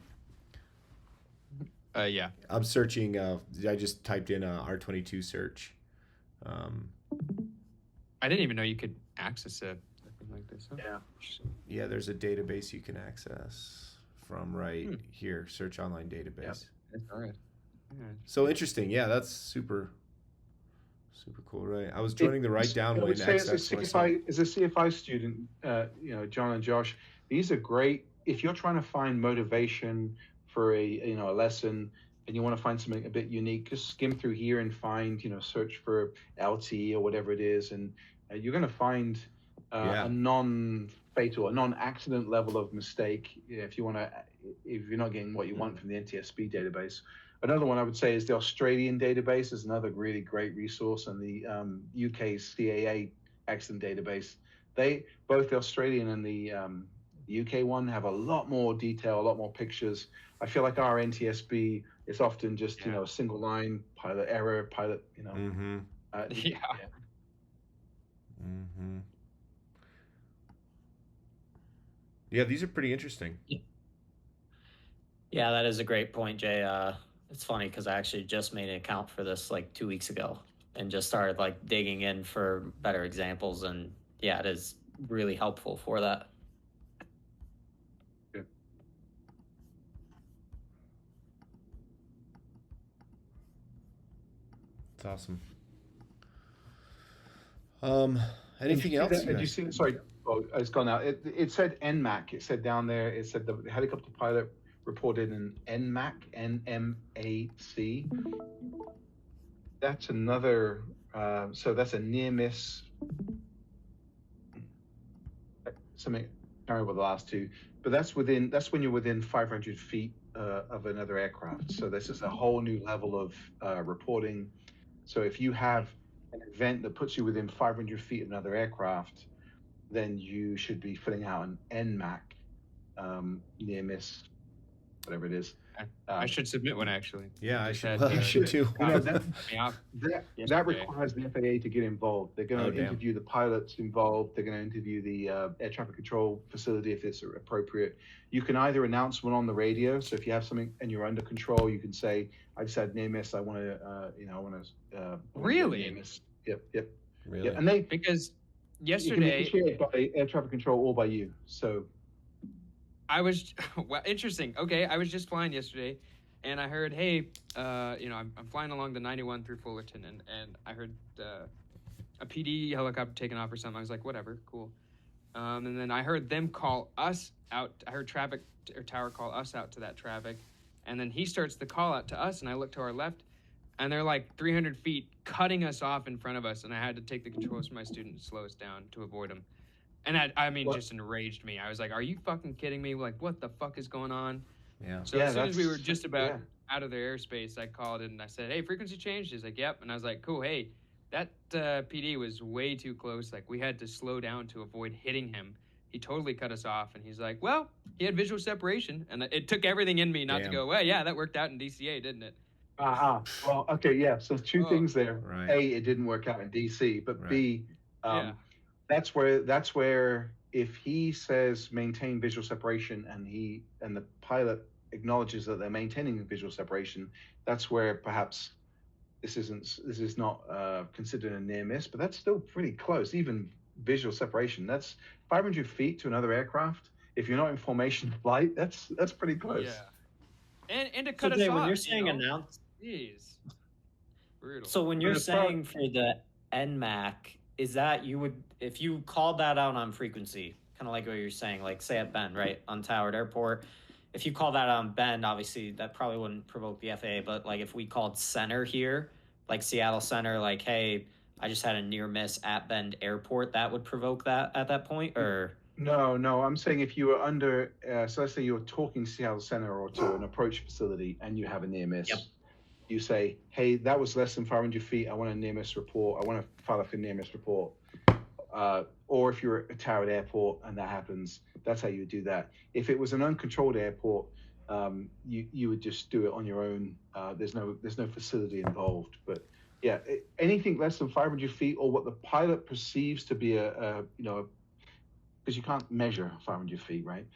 [SPEAKER 4] Yeah.
[SPEAKER 1] I'm searching. I just typed in R22 search.
[SPEAKER 4] I didn't even know you could access a thing like this. Huh?
[SPEAKER 1] Yeah, there's a database you can access from right here. Search online database.
[SPEAKER 4] Yep. All right. Yeah.
[SPEAKER 1] So interesting. Yeah, that's super cool, right? I was joining the write down way to access.
[SPEAKER 2] As a CFI student, John and Josh, these are great if you're trying to find motivation for a lesson and you want to find something a bit unique. Just skim through here and find search for LT or whatever it is, and you're going to find a non-fatal, a non-accident level of mistake. If you're not getting what you want from the NTSB database. Another one I would say is the Australian database is another really great resource, and the UK's CAA accident database. Both the Australian and the UK one have a lot more detail, a lot more pictures. I feel like our NTSB is often just a single line pilot error, pilot
[SPEAKER 1] Mm-hmm.
[SPEAKER 4] Yeah.
[SPEAKER 1] Mm-hmm. Yeah, these are pretty interesting.
[SPEAKER 3] Yeah, that is a great point, Jay. It's funny because I actually just made an account for this like 2 weeks ago and just started like digging in for better examples, and yeah, it is really helpful for that.
[SPEAKER 2] Good.
[SPEAKER 1] It's awesome. Anything else?
[SPEAKER 2] Did you see that? Sorry, it's gone out. It said NMAC. It said down there. It said the helicopter pilot reported an NMAC, NMAC. That's another. So that's a near miss. Something. I can't remember the last two, but that's when you're within 500 feet of another aircraft. So this is a whole new level of reporting. So if you have an event that puts you within 500 feet of another aircraft, then you should be filling out an NMAC, near miss, whatever it is.
[SPEAKER 4] I should submit one actually.
[SPEAKER 1] Yeah, I
[SPEAKER 4] Just
[SPEAKER 1] should.
[SPEAKER 4] had,
[SPEAKER 1] Well, you should too.
[SPEAKER 2] That requires the FAA to get involved. They're going to interview the pilots involved. They're going to interview the air traffic control facility if it's appropriate. You can either announce one on the radio. So if you have something and you're under control, you can say, "I just had near miss. I want to,
[SPEAKER 4] Really?
[SPEAKER 2] near miss." Yep.
[SPEAKER 1] Really?
[SPEAKER 2] Yep. And
[SPEAKER 4] Because
[SPEAKER 2] you can
[SPEAKER 4] yesterday
[SPEAKER 2] initiate by air traffic control or by you. So.
[SPEAKER 4] I was well, interesting. Okay, I was just flying yesterday, and I heard, hey, I'm flying along the 91 through Fullerton, and I heard a PD helicopter taking off or something. I was like, whatever, cool. And then I heard them call us out. I heard traffic or tower call us out to that traffic, and then he starts the call out to us, and I look to our left, and they're like 300 feet cutting us off in front of us, and I had to take the controls from my student to slow us down to avoid them. And just enraged me. I was like, are you fucking kidding me? Like, what the fuck is going on?
[SPEAKER 1] Yeah.
[SPEAKER 4] So as soon as we were just about out of their airspace, I called and I said, hey, frequency changed? He's like, yep. And I was like, cool, hey, that PD was way too close. Like, we had to slow down to avoid hitting him. He totally cut us off. And he's like, well, he had visual separation. And it took everything in me not to go, well, yeah, that worked out in DCA, didn't it?
[SPEAKER 2] Well, okay, yeah. So two things there.
[SPEAKER 1] Right.
[SPEAKER 2] A, it didn't work out in DC, but
[SPEAKER 1] Right.
[SPEAKER 2] B, that's where if he says maintain visual separation and the pilot acknowledges that they're maintaining visual separation, that's where perhaps this is not considered a near miss, but that's still pretty close. Even visual separation, that's 500 feet to another aircraft. If you're not in formation flight, that's pretty close.
[SPEAKER 4] Yeah. And to cut us
[SPEAKER 3] Jay,
[SPEAKER 4] off.
[SPEAKER 3] when you're saying announce,
[SPEAKER 4] jeez, brutal.
[SPEAKER 3] so when you're saying for the NMAC, is that if you called that out on frequency, kind of like what you're saying, like say at Bend, right, on Towered Airport, if you call that on Bend, obviously that probably wouldn't provoke the FAA, but like if we called center here, like Seattle Center, like, hey, I just had a near miss at Bend Airport, that would provoke that at that point, or?
[SPEAKER 2] No, I'm saying if you were under, so let's say you're talking Seattle Center or to an approach facility and you have a near miss.
[SPEAKER 3] Yep.
[SPEAKER 2] You say, hey, that was less than 500 feet. I want a near miss report. I want to file a near miss report. Or if you're at a towered airport and that happens, that's how you would do that. If it was an uncontrolled airport, you would just do it on your own. There's no facility involved. But yeah, anything less than 500 feet or what the pilot perceives to be because you can't measure 500 feet, right?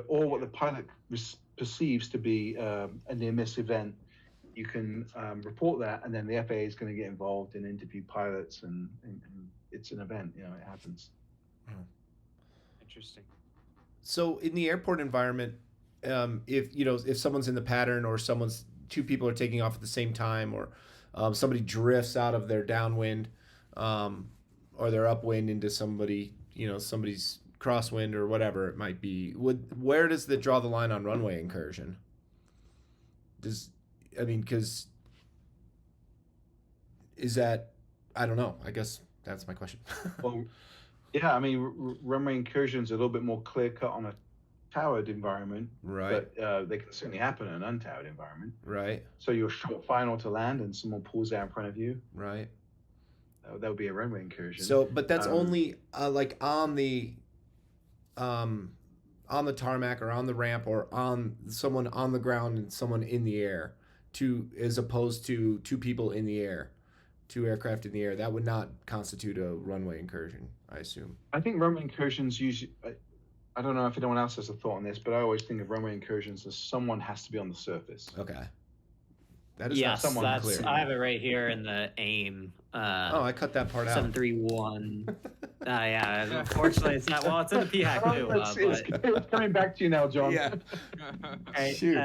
[SPEAKER 2] Or what the pilot perceives to be a near miss event, you can report that, and then the FAA is going to get involved and interview pilots, and it's an event. It happens.
[SPEAKER 4] Interesting.
[SPEAKER 1] So in the airport environment, if someone's in the pattern or two people are taking off at the same time, or somebody drifts out of their downwind or their upwind into somebody's crosswind or whatever it might be, where does that draw the line on runway incursion? Because is that, I don't know. I guess that's my question.
[SPEAKER 2] Well, Yeah, I mean, runway incursions are a little bit more clear cut on a towered environment,
[SPEAKER 1] Right.
[SPEAKER 2] but they can certainly happen in an untowered environment.
[SPEAKER 1] Right.
[SPEAKER 2] So you're short final to land, and someone pulls out in front of you.
[SPEAKER 1] Right.
[SPEAKER 2] That would be a runway incursion.
[SPEAKER 1] So, but that's only like on the tarmac or on the ramp or on someone on the ground and someone in the air, as opposed to two people in the air, two aircraft in the air. That would not constitute a runway incursion, I assume.
[SPEAKER 2] I think runway incursions usually. I don't know if anyone else has a thought on this, but I always think of runway incursions as someone has to be on the surface.
[SPEAKER 1] Okay. That is
[SPEAKER 3] Yes,
[SPEAKER 1] not someone
[SPEAKER 3] that's.
[SPEAKER 1] clear.
[SPEAKER 3] I have it right here in the AIM.
[SPEAKER 1] Oh, I cut that part out.
[SPEAKER 3] 731. Yeah, unfortunately, it's not. Well, it's in the P.A.V.E. too.
[SPEAKER 2] It's coming back to you now, John.
[SPEAKER 1] Yeah.
[SPEAKER 3] Right,
[SPEAKER 1] Shoot.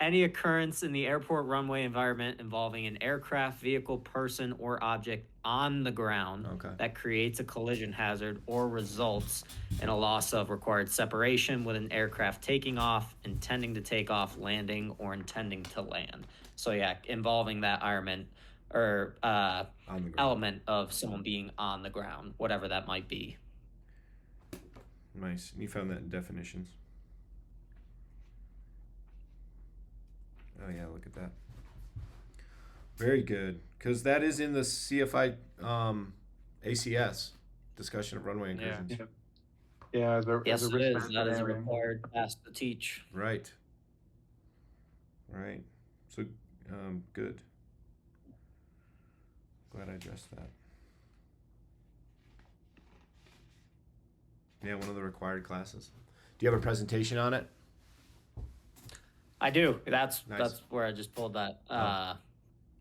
[SPEAKER 3] Any occurrence in the airport runway environment involving an aircraft, vehicle, person, or object on the ground that creates a collision hazard or results in a loss of required separation with an aircraft taking off, intending to take off, landing, or intending to land. So yeah, involving that element or element of someone being on the ground, whatever that might be.
[SPEAKER 1] Nice. You found that in definitions. Oh yeah, look at that. Very good, because that is in the CFI ACS discussion of runway incursions.
[SPEAKER 2] Yeah,
[SPEAKER 3] yes, it is. That is a required task to teach.
[SPEAKER 1] Right. Right. So, good. Glad I addressed that. Yeah, one of the required classes. Do you have a presentation on it?
[SPEAKER 3] I do. That's
[SPEAKER 1] Nice.
[SPEAKER 3] That's where I just pulled that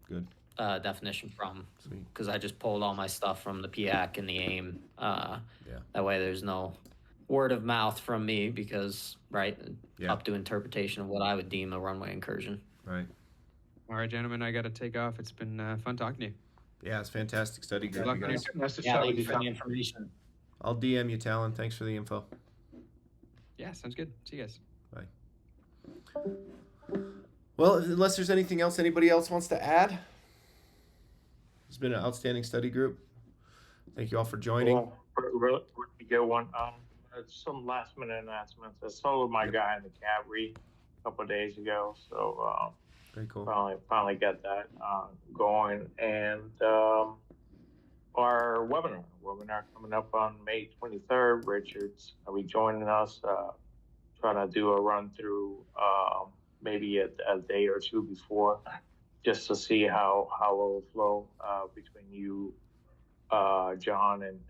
[SPEAKER 1] Good.
[SPEAKER 3] Definition from.
[SPEAKER 1] Sweet.
[SPEAKER 3] Because I just pulled all my stuff from the P.A.V.E. and the AIM. That way there's no word of mouth from me because, up to interpretation of what I would deem a runway incursion.
[SPEAKER 1] Right.
[SPEAKER 4] All right, gentlemen, I got to take off. It's been fun talking to you.
[SPEAKER 1] Yeah, it's fantastic study group.
[SPEAKER 4] luck
[SPEAKER 1] You
[SPEAKER 4] on
[SPEAKER 1] guys.
[SPEAKER 2] Nice to
[SPEAKER 3] Yeah,
[SPEAKER 2] chat
[SPEAKER 3] thank
[SPEAKER 2] with
[SPEAKER 3] you
[SPEAKER 2] you.
[SPEAKER 3] for the information.
[SPEAKER 1] I'll DM you, Talon. Thanks for the info.
[SPEAKER 4] Yeah, sounds good. See you guys.
[SPEAKER 1] Bye. Well, unless there's anything else anybody else wants to add, it's been an outstanding study group. Thank you all for joining.
[SPEAKER 5] Well, really good one. Some last minute announcements. I saw my guy in the P.A.V.E. a couple of days ago, so
[SPEAKER 1] Very cool.
[SPEAKER 5] finally got that going. And our webinar coming up on May 23rd. Richard's will be joining us, trying to do a run through, maybe a day or two before, just to see how it will flow between you, John, and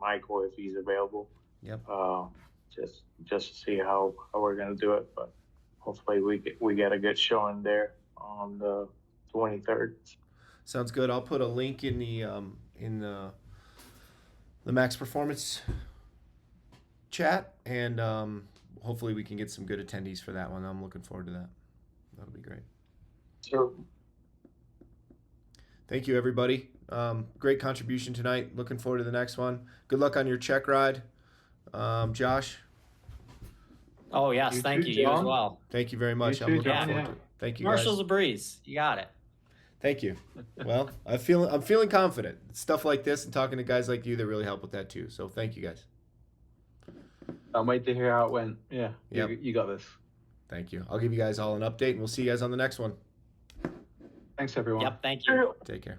[SPEAKER 5] Michael if he's available.
[SPEAKER 1] Yep.
[SPEAKER 5] Just to see how we're gonna do it, but hopefully we get a good showing there on the 23rd.
[SPEAKER 1] Sounds good. I'll put a link in the Max Performance chat, and hopefully we can get some good attendees for that one. I'm looking forward to that. That'll be great.
[SPEAKER 5] Sure.
[SPEAKER 1] Thank you, everybody. Great contribution tonight. Looking forward to the next one. Good luck on your check ride, Josh.
[SPEAKER 3] Oh, yes.
[SPEAKER 2] You
[SPEAKER 3] Thank
[SPEAKER 2] too,
[SPEAKER 3] you. You as
[SPEAKER 2] John.
[SPEAKER 3] well.
[SPEAKER 1] Thank you very much.
[SPEAKER 2] You
[SPEAKER 1] I'm
[SPEAKER 2] too,
[SPEAKER 1] looking
[SPEAKER 3] John.
[SPEAKER 1] forward
[SPEAKER 2] Yeah.
[SPEAKER 1] to it. Thank you,
[SPEAKER 3] Commercial's
[SPEAKER 1] guys.
[SPEAKER 3] a breeze. You got it.
[SPEAKER 1] Thank you. Well, I'm feeling confident. Stuff like this and talking to guys like you that really help with that too. So thank you, guys.
[SPEAKER 2] I'll wait to hear how it went. Yeah,
[SPEAKER 1] Yep.
[SPEAKER 2] you got this.
[SPEAKER 1] Thank you. I'll give you guys all an update, and we'll see you guys on the next one.
[SPEAKER 2] Thanks, everyone.
[SPEAKER 3] Yep. Thank you.
[SPEAKER 1] Take care.